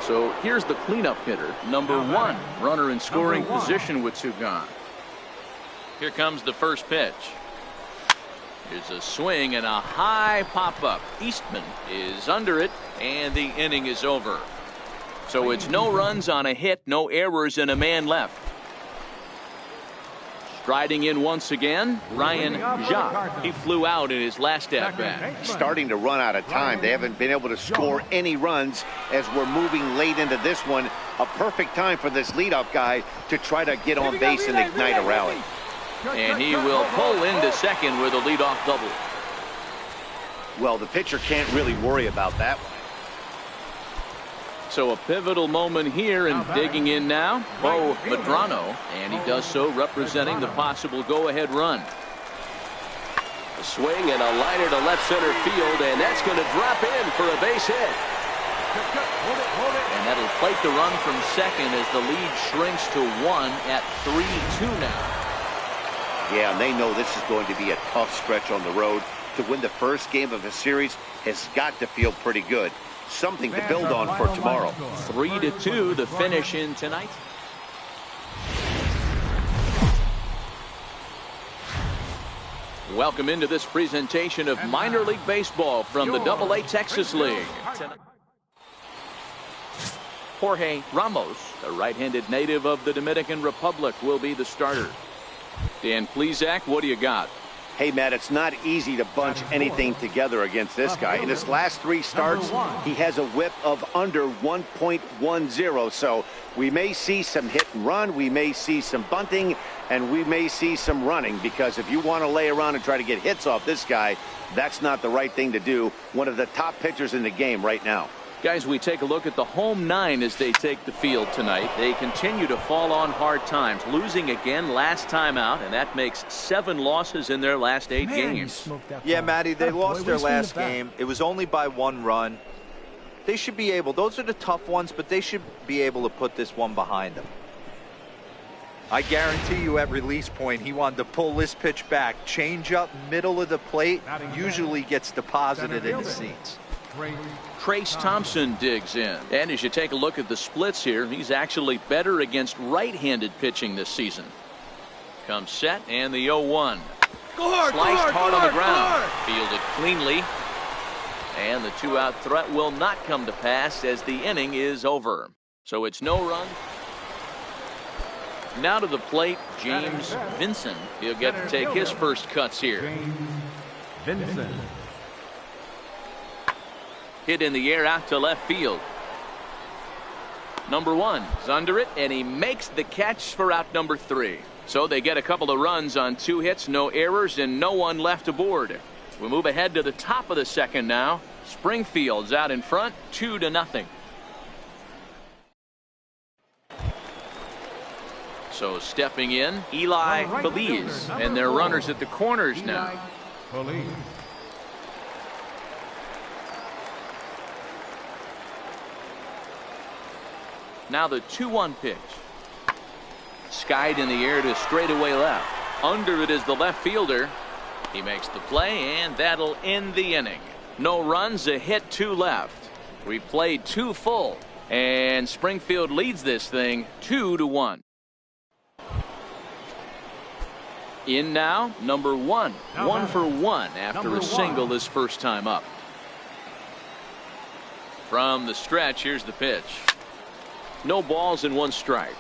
A: So here's the cleanup hitter, number 1. Runner in scoring position with 2 gone. Here comes the first pitch. Here's a swing and a high pop-up. Eastman is under it, and the inning is over. So it's no runs on a hit, no errors, and a man left. Striding in once again, Ryan Jacques. He flew out in his last at-bat.
B: Starting to run out of time. They haven't been able to score any runs as we're moving late into this one. A perfect time for this leadoff guy to try to get on base and ignite a rally.
A: And he will pull into second with a leadoff double.
B: Well, the pitcher can't really worry about that one.
A: So a pivotal moment here, and digging in now, Bo Medrano, and he does so representing the possible go-ahead run. A swing and a liner to left center field, and that's going to drop in for a base hit. And that'll plate the run from second as the lead shrinks to 1 at 3-2 now.
B: Yeah, and they know this is going to be a tough stretch on the road. To win the first game of a series has got to feel pretty good. Something to build on for tomorrow.
A: 3-2 to finish in tonight. Welcome into this presentation of minor league baseball from the AA Texas League. Jorge Ramos, a right-handed native of the Dominican Republic, will be the starter. Dan Plesac, what do you got?
B: Hey, Matt, it's not easy to bunch anything together against this guy. In his last 3 starts, he has a whip of under 1.10. So we may see some hit and run, we may see some bunting, and we may see some running, because if you want to lay around and try to get hits off this guy, that's not the right thing to do. One of the top pitchers in the game right now.
A: Guys, we take a look at the home 9 as they take the field tonight. They continue to fall on hard times, losing again last time out, and that makes 7 losses in their last 8 games.
C: Yeah, Matty, they lost their last game. It was only by 1 run. They should be able, those are the tough ones, but they should be able to put this one behind them. I guarantee you at release point, he wanted to pull this pitch back. Change up, middle of the plate, usually gets deposited in the seats.
A: Trace Thompson digs in. And as you take a look at the splits here, he's actually better against right-handed pitching this season. Comes set, and the 0-1. Sliced hard on the ground. Fielded cleanly. And the 2-out threat will not come to pass as the inning is over. So it's no run. Now to the plate, James Vincent. He'll get to take his first cuts here.
D: James Vincent.
A: Hit in the air out to left field. Number 1 is under it, and he makes the catch for out number 3. So they get a couple of runs on 2 hits, no errors, and no one left aboard. We move ahead to the top of the second now. Springfield's out in front, 2-0. So stepping in, Eli Feliz, and their runners at the corners now.
D: Feliz.
A: Now the 2-1 pitch. Skied in the air to straightaway left. Under it is the left fielder. He makes the play, and that'll end the inning. No runs, a hit, 2 left. We played 2 full, and Springfield leads this thing 2-1. In now, number 1. 1 for 1 after a single this first time up. From the stretch, here's the pitch. No balls and 1 strike.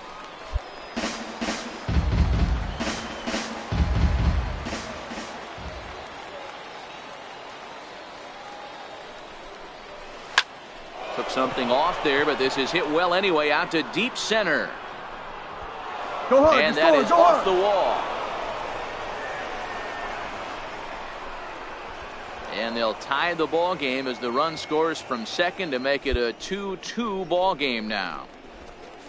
A: Took something off there, but this is hit well anyway out to deep center.
F: Go hard,
A: And that is off the wall. And they'll tie the ball game as the run scores from second to make it a 2-2 ball game now.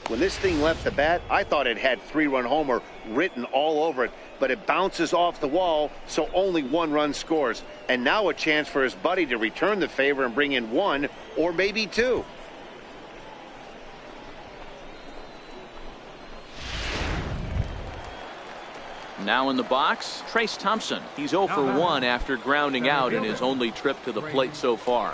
B: When this thing left the bat, I thought it had 3-run homer written all over it, but it bounces off the wall, so only 1 run scores. And now a chance for his buddy to return the favor and bring in 1 or maybe 2.
A: Now in the box, Trace Thompson. He's 0 for 1 after grounding out in his only trip to the plate so far.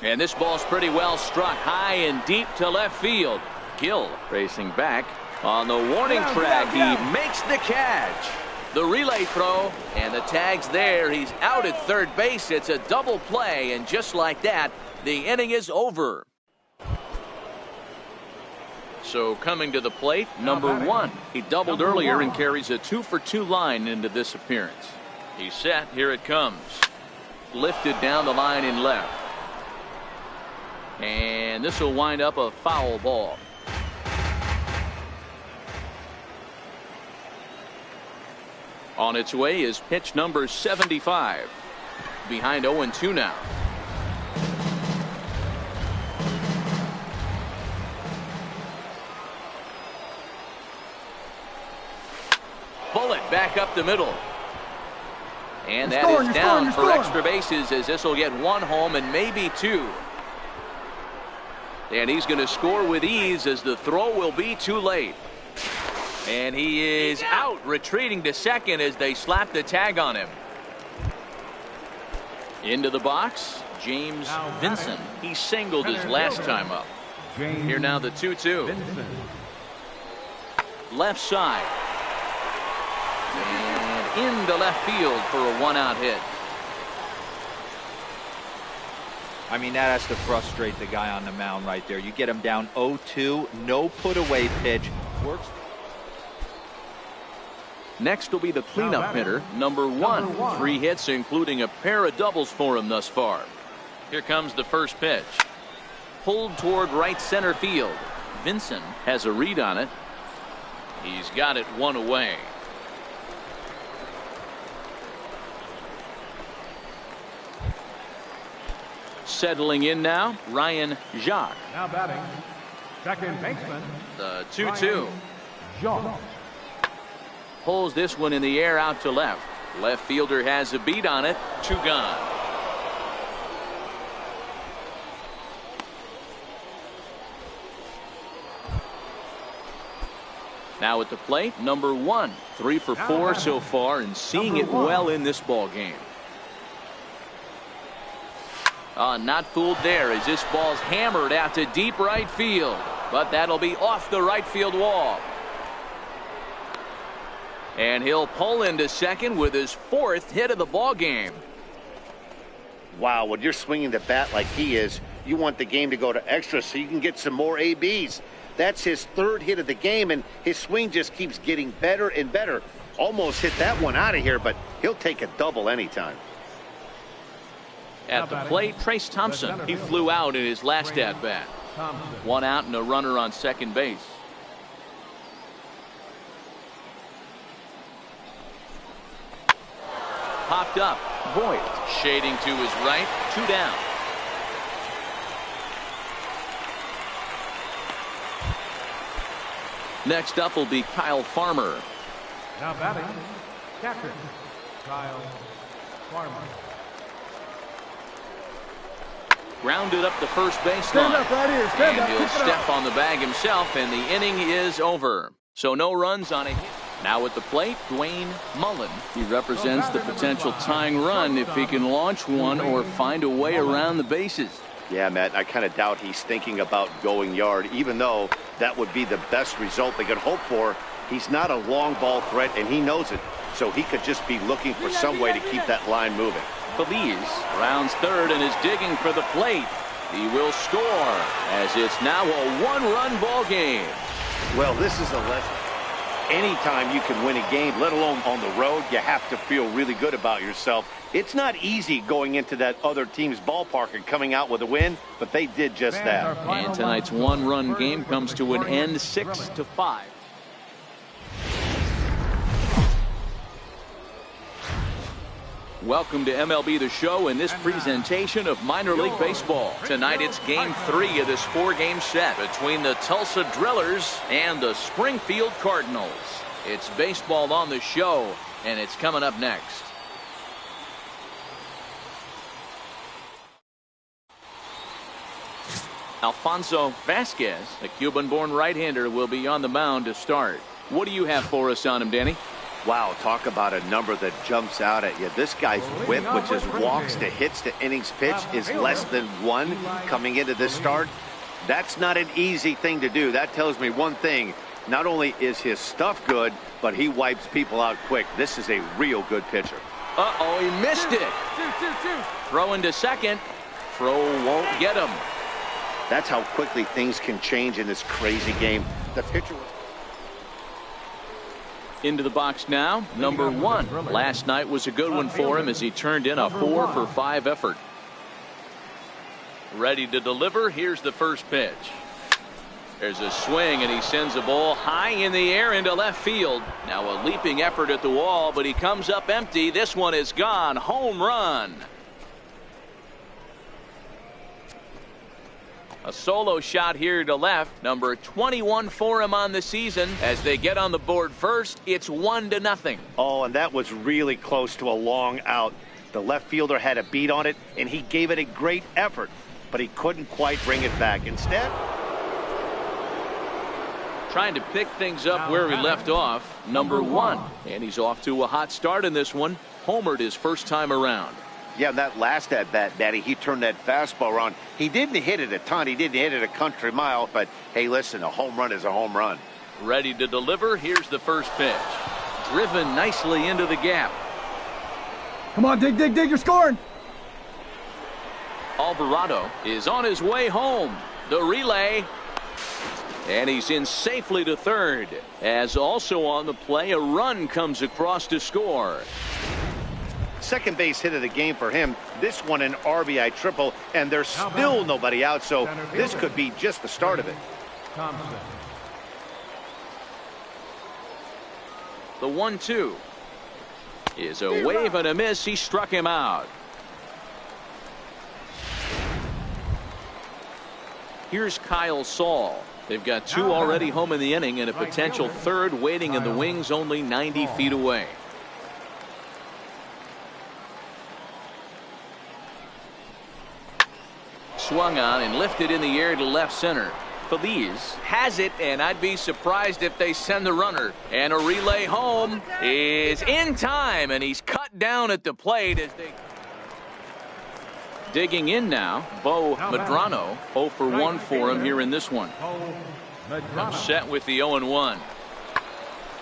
A: And this ball's pretty well struck high and deep to left field. Gill racing back on the warning track. He makes the catch. The relay throw and the tag's there. He's out at third base. It's a double play, and just like that, the inning is over. So coming to the plate, number 1. He doubled earlier and carries a 2 for 2 line into this appearance. He's set. Here it comes. Lifted down the line in left. And this will wind up a foul ball. On its way is pitch number 75. Behind 0-2 now. Bullet back up the middle. And that is down for extra bases, as this will get 1 home and maybe 2. And he's going to score with ease, as the throw will be too late. And he is out, retreating to second as they slap the tag on him. Into the box, James Vincent. He singled his last time up. Here now the 2-2. Left side. And into left field for a 1-out hit.
C: I mean, that has to frustrate the guy on the mound right there. You get him down 0-2, no put away pitch. Works.
A: Next will be the cleanup hitter, number 1. 3 hits, including a pair of doubles for him thus far. Here comes the first pitch. Pulled toward right center field. Vincent has a read on it. He's got it 1 away. Settling in now, Ryan Jacques.
D: Now batting, second baseman.
A: The 2-2.
D: Jacques.
A: Pulls this one in the air out to left. Left fielder has a beat on it. 2 gone. Now at the plate, number 1. 3 for 4 so far, and seeing it well in this ball game. Not fooled there, as this ball's hammered out to deep right field. but that'll be off the right field wall. And he'll pull into second with his 4th hit of the ball game.
B: Wow, when you're swinging the bat like he is, you want the game to go to extra so you can get some more ABs. That's his 3rd hit of the game, and his swing just keeps getting better and better. Almost hit that one out of here, but he'll take a double anytime.
A: At the plate, Trace Thompson. He flew out in his last at-bat. 1 out and a runner on second base. Popped up. Boyd shading to his right. 2 down. Next up will be Kyle Farmer.
D: Now batting, captain, Kyle Farmer.
A: Grounded up the first baseline.
F: Stand up right here. Stand
A: and
F: up.
A: he'll
F: Pick it
A: step
F: up.
A: on the bag himself, and the inning is over. So no runs on a hit. Now at the plate, Dwayne Mullen. He represents the potential tying run if he can launch one or find a way around the bases.
B: Yeah, Matt, I kind of doubt he's thinking about going yard, even though that would be the best result they could hope for. He's not a long ball threat, and he knows it. So he could just be looking for some way to keep that line moving.
A: Feliz rounds third and is digging for the plate. He will score as it's now a 1-run ball game.
B: Well, this is a lesson. Anytime you can win a game, let alone on the road, you have to feel really good about yourself. It's not easy going into that other team's ballpark and coming out with a win, but they did just that.
A: And tonight's 1-run game comes to an end 6-5. Welcome to MLB The Show in this presentation of minor league baseball. Tonight it's game 3 of this 4-game set between the Tulsa Drillers and the Springfield Cardinals. It's baseball on the show, and it's coming up next. Alfonso Vasquez, a Cuban-born right-hander, will be on the mound to start. What do you have for us on him, Danny?
B: Wow, talk about a number that jumps out at you. This guy's whip, which is walks to hits to innings pitch, is less than 1 coming into this start. That's not an easy thing to do. That tells me one thing. Not only is his stuff good, but he wipes people out quick. This is a real good pitcher.
A: Uh-oh, he missed it. Throw into second. Throw won't get him.
B: That's how quickly things can change in this crazy game. The pitcher was...
A: Into the box now, number 1. Last night was a good one for him as he turned in a 4-for-5 effort. Ready to deliver. Here's the first pitch. There's a swing, and he sends a ball high in the air into left field. Now a leaping effort at the wall, but he comes up empty. This one is gone. Home run. A solo shot here to left. Number 21 for him on the season. As they get on the board first, it's 1-0.
B: Oh, and that was really close to a long out. The left fielder had a beat on it, and he gave it a great effort, but he couldn't quite bring it back. Instead,
A: trying to pick things up where he left off, number 1. And he's off to a hot start in this one. Homered his first time around.
B: yeah, that last at-bat, Daddy, he turned that fastball around. He didn't hit it a ton. He didn't hit it a country mile. But, hey, listen, a home run is a home run.
A: Ready to deliver. Here's the first pitch. Driven nicely into the gap.
F: Come on, dig, dig, dig. You're scoring.
A: Alvarado is on his way home. The relay. And he's in safely to third. As also on the play, a run comes across to score.
B: Second base hit of the game for him. This one an RBI triple, and there's still nobody out, so this could be just the start of it.
D: Thompson.
A: The 1-2 is a wave and a miss. He struck him out. Here's Kyle Saul. They've got 2 already home in the inning and a potential third waiting in the wings only 90 feet away. Swung on and lifted in the air to left center. Feliz has it, and I'd be surprised if they send the runner. And a relay home is in time, and he's cut down at the plate as they... Digging in now, Bo Medrano, 0 for 1 for him here in this one. Set with the 0-1.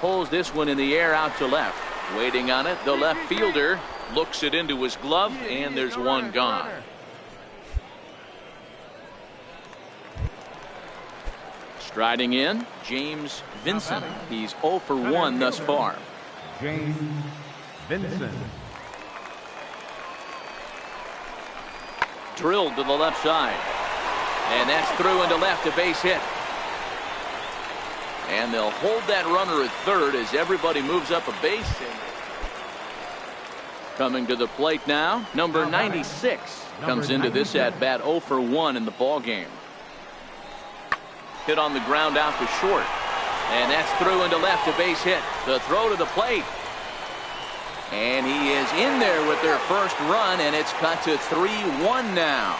A: Pulls this one in the air out to left. Waiting on it, the left fielder looks it into his glove, and there's one gone. Striding in, James Vincent. He's 0 for 1 thus far.
D: James Vincent.
A: Drilled to the left side. And that's through into left, a base hit. And they'll hold that runner at third as everybody moves up a base. Coming to the plate now, number 96 comes into this at bat 0 for 1 in the ball game. Hit on the ground out to short. And that's through into left, a base hit. The throw to the plate. And he is in there with their first run, and it's cut to 3-1 now.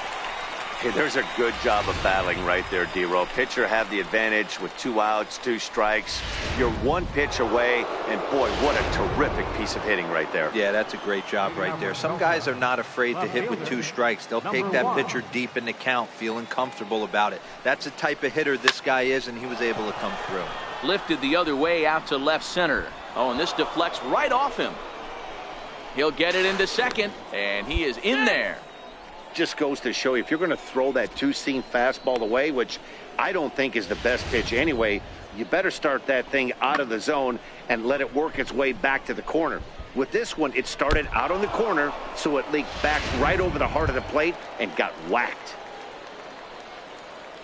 B: Hey, there's a good job of battling right there, D-Row. Pitcher have the advantage with 2 outs, 2 strikes. You're 1 pitch away, and boy, what a terrific piece of hitting right there.
C: Yeah, that's a great job right there. Some guys are not afraid to hit with 2 strikes. They'll take that pitcher deep in the count, feeling comfortable about it. That's the type of hitter this guy is, and he was able to come through.
A: Lifted the other way out to left center. Oh, and this deflects right off him. He'll get it into second, and he is in there.
B: Just goes to show you, if you're going to throw that 2-seam fastball away, which I don't think is the best pitch anyway, you better start that thing out of the zone and let it work its way back to the corner. With this one, it started out on the corner, so it leaked back right over the heart of the plate and got whacked.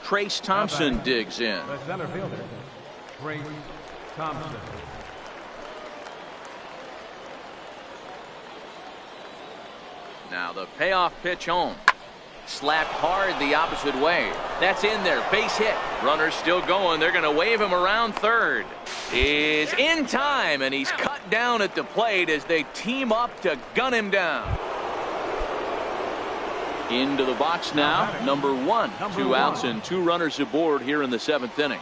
A: Trace Thompson digs in.
D: The center fielder, Trace Thompson.
A: Now the payoff pitch home. Slapped hard the opposite way. That's in there. Base hit. Runner's still going. They're going to wave him around third. Is in time, and he's cut down at the plate as they team up to gun him down. Into the box now, number 1. 2 outs and 2 runners aboard here in the 7th inning.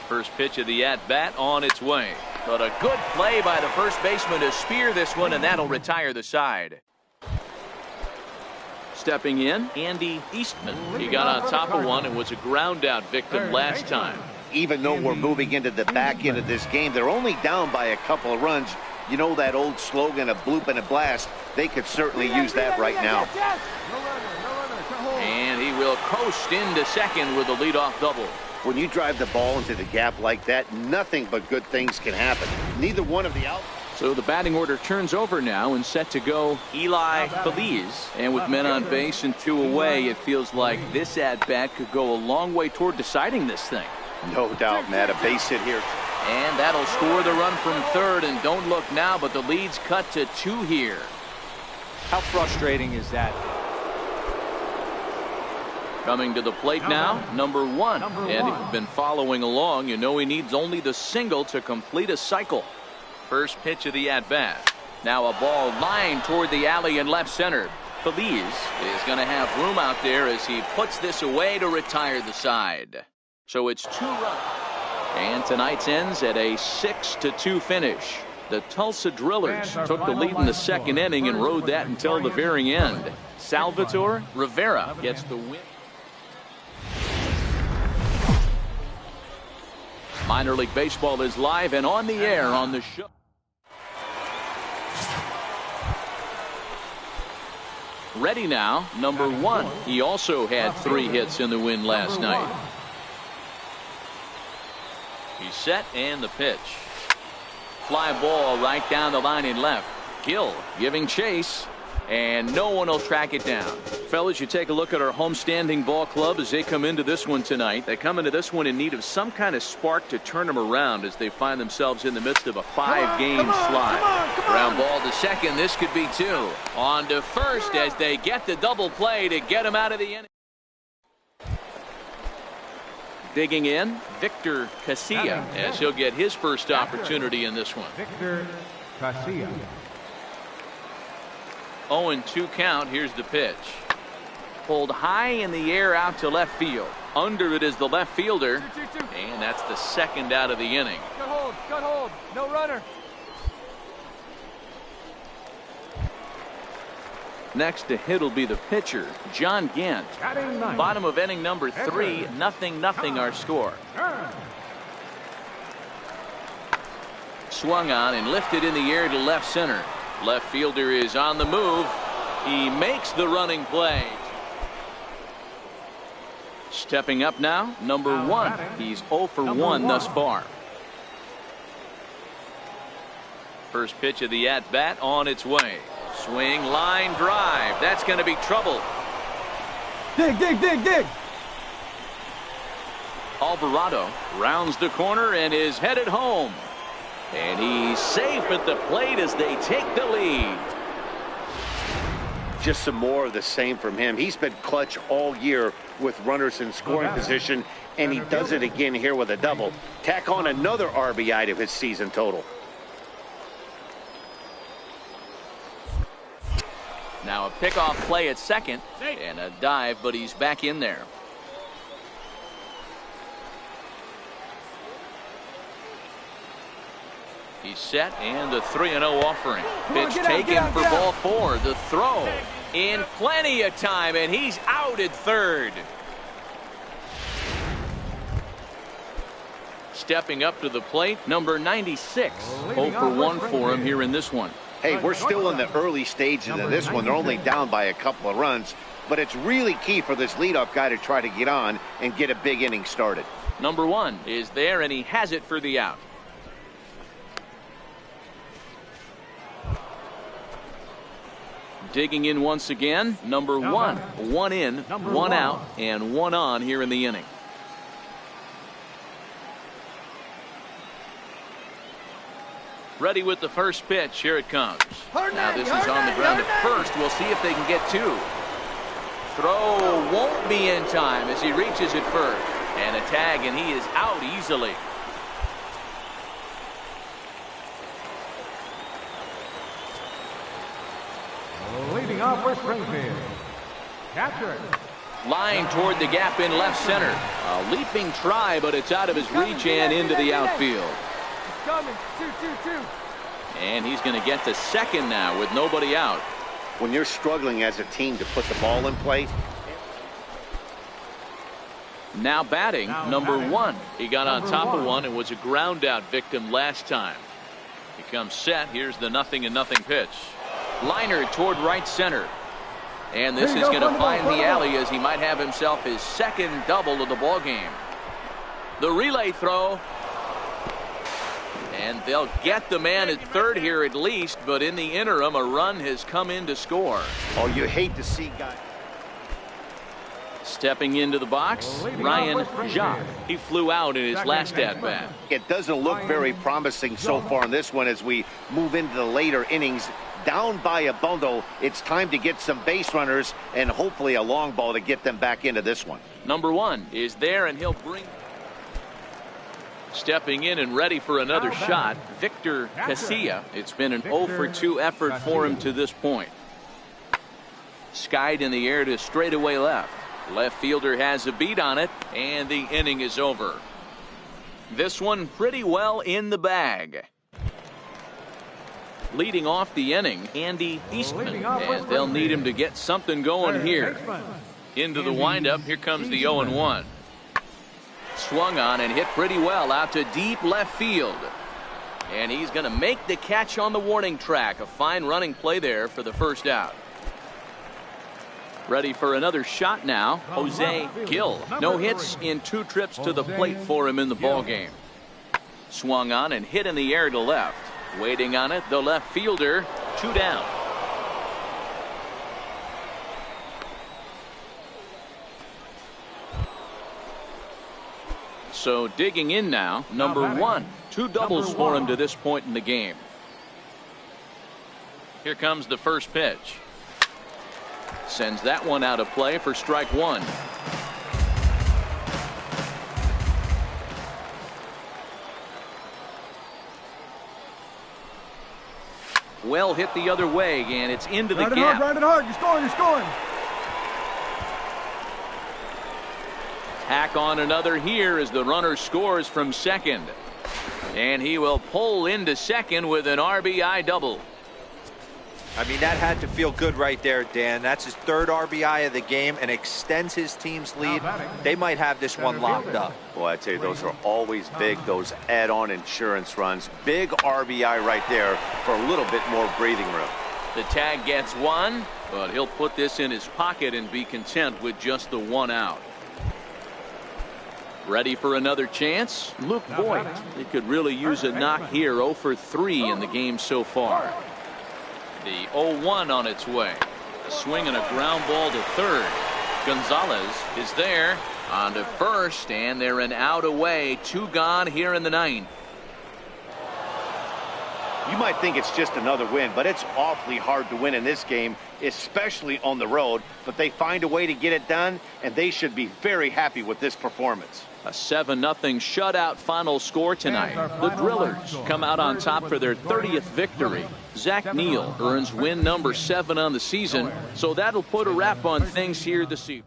A: First pitch of the at-bat on its way. But a good play by the first baseman to spear this one, and that'll retire the side. Stepping in, Andy Eastman. He got on top of one and was a ground-out victim last time.
B: Even though we're moving into the back end of this game, they're only down by a couple of runs. You know that old slogan of bloop and a blast? They could certainly use that right now.
A: And he will coast into second with a leadoff double.
B: When you drive the ball into the gap like that, nothing but good things can happen. Neither one of the out.
A: So the batting order turns over now, and set to go Eli Feliz. And with men on base and 2 away, it feels like this at-bat could go a long way toward deciding this thing.
B: No doubt, Matt. A base hit here.
A: And that'll score the run from third, and don't look now, but the lead's cut to 2 here.
C: How frustrating is that?
A: Coming to the plate now, number 1. And if you've been following along, you know he needs only the single to complete a cycle. First pitch of the at-bat. Now a ball lined toward the alley in left center. Feliz is going to have room out there as he puts this away to retire the side. So it's 2 runs. And tonight's ends at a 6-2 finish. The Tulsa Drillers took the lead in the 2nd inning and rode that until the very end. Salvatore Rivera gets the win. Minor League Baseball is live and on the air on the show. Ready now, number 1. He also had 3 hits in the win last night. He's set, and the pitch. Fly ball right down the line in left. Gill giving chase, and no one will track it down. Fellas, you take a look at our homestanding ball club as they come into this one tonight. They come into this one in need of some kind of spark to turn them around as they find themselves in the midst of a 5-game slide. Ground ball to second. This could be 2. On to first as they get the double play to get him out of the inning. Digging in, Victor Casilla, as he'll get his first opportunity in this one.
D: Victor Casilla.
A: 0-2 count. Here's the pitch. Pulled high in the air out to left field. Under it is the left fielder. And that's the 2nd out of the inning.
G: Good hold. No runner.
A: Next to hit will be the pitcher, John Gant. Bottom of inning number 3, 0-0 our score. Swung on and lifted in the air to left center. Left fielder is on the move. He makes the running play. Stepping up now, number 1. He's 0 for 1 thus far. First pitch of the at-bat on its way. Swing, line drive. That's going to be trouble.
F: Dig, dig, dig, dig.
A: Alvarado rounds the corner and is headed home. And he's safe at the plate as they take the lead.
B: Just some more of the same from him. He's been clutch all year with runners in scoring position, and he does it again here with a double. Tack on another RBI to his season total.
A: Now a pickoff play at second and a dive, but he's back in there. He's set and the 3-0 offering. Pitch taken for ball 4. The throw in plenty of time, and he's out at third. Stepping up to the plate, number 96. 0 for 1 for him here in this one.
B: Hey, we're still in the early stages of this one. They're only down by a couple of runs, but it's really key for this leadoff guy to try to get on and get a big inning started.
A: Number 1 is there, and he has it for the out. Digging in once again, number 1. 1 in, 1 out, and 1 on here in the inning. Ready with the first pitch. Here it comes. Now this is on the ground at first. We'll see if they can get 2. Throw won't be in time as he reaches it first. And a tag, and he is out easily.
D: Leading off for Springfield, catcher.
A: Line toward the gap in left center. A leaping try, but it's out of his reach and into the outfield.
F: Coming. 2-2-2.
A: And he's going to get to second now with nobody out.
B: When you're struggling as a team to put the ball in play.
A: Now batting, number 1. He got on top of one and was a ground out victim last time. He comes set. Here's the 0-0 pitch. Liner toward right center. And this is going to find the alley as he might have himself his second double of the ball game. The relay throw. And they'll get the man at third here at least, but in the interim, a run has come in to score.
B: Oh, you hate to see guys.
A: Stepping into the box, Ryan Jacques. He flew out in his last at-bat.
B: It doesn't look very promising so far in this one as we move into the later innings. Down by a bundle, it's time to get some base runners and hopefully a long ball to get them back into this one.
A: Number 1 is there, and he'll bring... Stepping in and ready for another shot, Victor Casilla. It's been an 0 for 2 effort for him to this point. Skied in the air to straightaway left. Left fielder has a beat on it, and the inning is over. This one pretty well in the bag. Leading off the inning, Andy Eastman, and they'll need him to get something going here. Into the windup, here comes the 0-1. Swung on and hit pretty well out to deep left field. And he's going to make the catch on the warning track. A fine running play there for the first out. Ready for another shot now, Jose Gil. No hits in 2 trips to the plate for him in the ball game. Swung on and hit in the air to left. Waiting on it, the left fielder. 2 down. So digging in now, number 1. 2 doubles for him to this point in the game. Here comes the first pitch. Sends that one out of play for strike 1. Well hit the other way, and it's into the gap.
F: Ride it hard. You're scoring. You're scoring.
A: Tack on another here as the runner scores from second. And he will pull into second with an RBI double.
C: I mean, that had to feel good right there, Dan. That's his 3rd RBI of the game and extends his team's lead. They might have this one locked up.
B: Boy, I tell you, those are always big, those add-on insurance runs. Big RBI right there for a little bit more breathing room.
A: The tag gets 1, but he'll put this in his pocket and be content with just the 1 out. Ready for another chance? Luke Voigt. He could really use a knock here. 0 for 3 in the game so far. The 0-1 on its way. A swing and a ground ball to third. Gonzalez is there on to first, and they're an out away. 2 gone here in the 9th.
B: You might think it's just another win, but it's awfully hard to win in this game, especially on the road. But they find a way to get it done, and they should be very happy with this performance.
A: A 7-0 shutout final score tonight. The Drillers come out on top for their 30th victory. Zach Neal earns win number 7 on the season, so that'll put a wrap on things here this evening.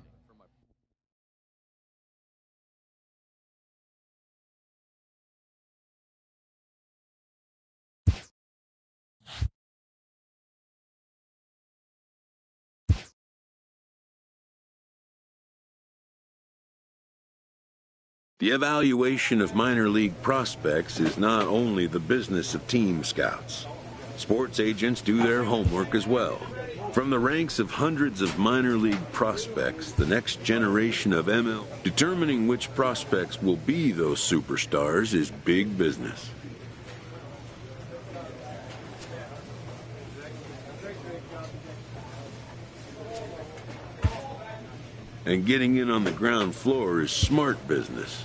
E: The evaluation of minor league prospects is not only the business of team scouts. Sports agents do their homework as well. From the ranks of hundreds of minor league prospects, the next generation of MLB, determining which prospects will be those superstars is big business. And getting in on the ground floor is smart business.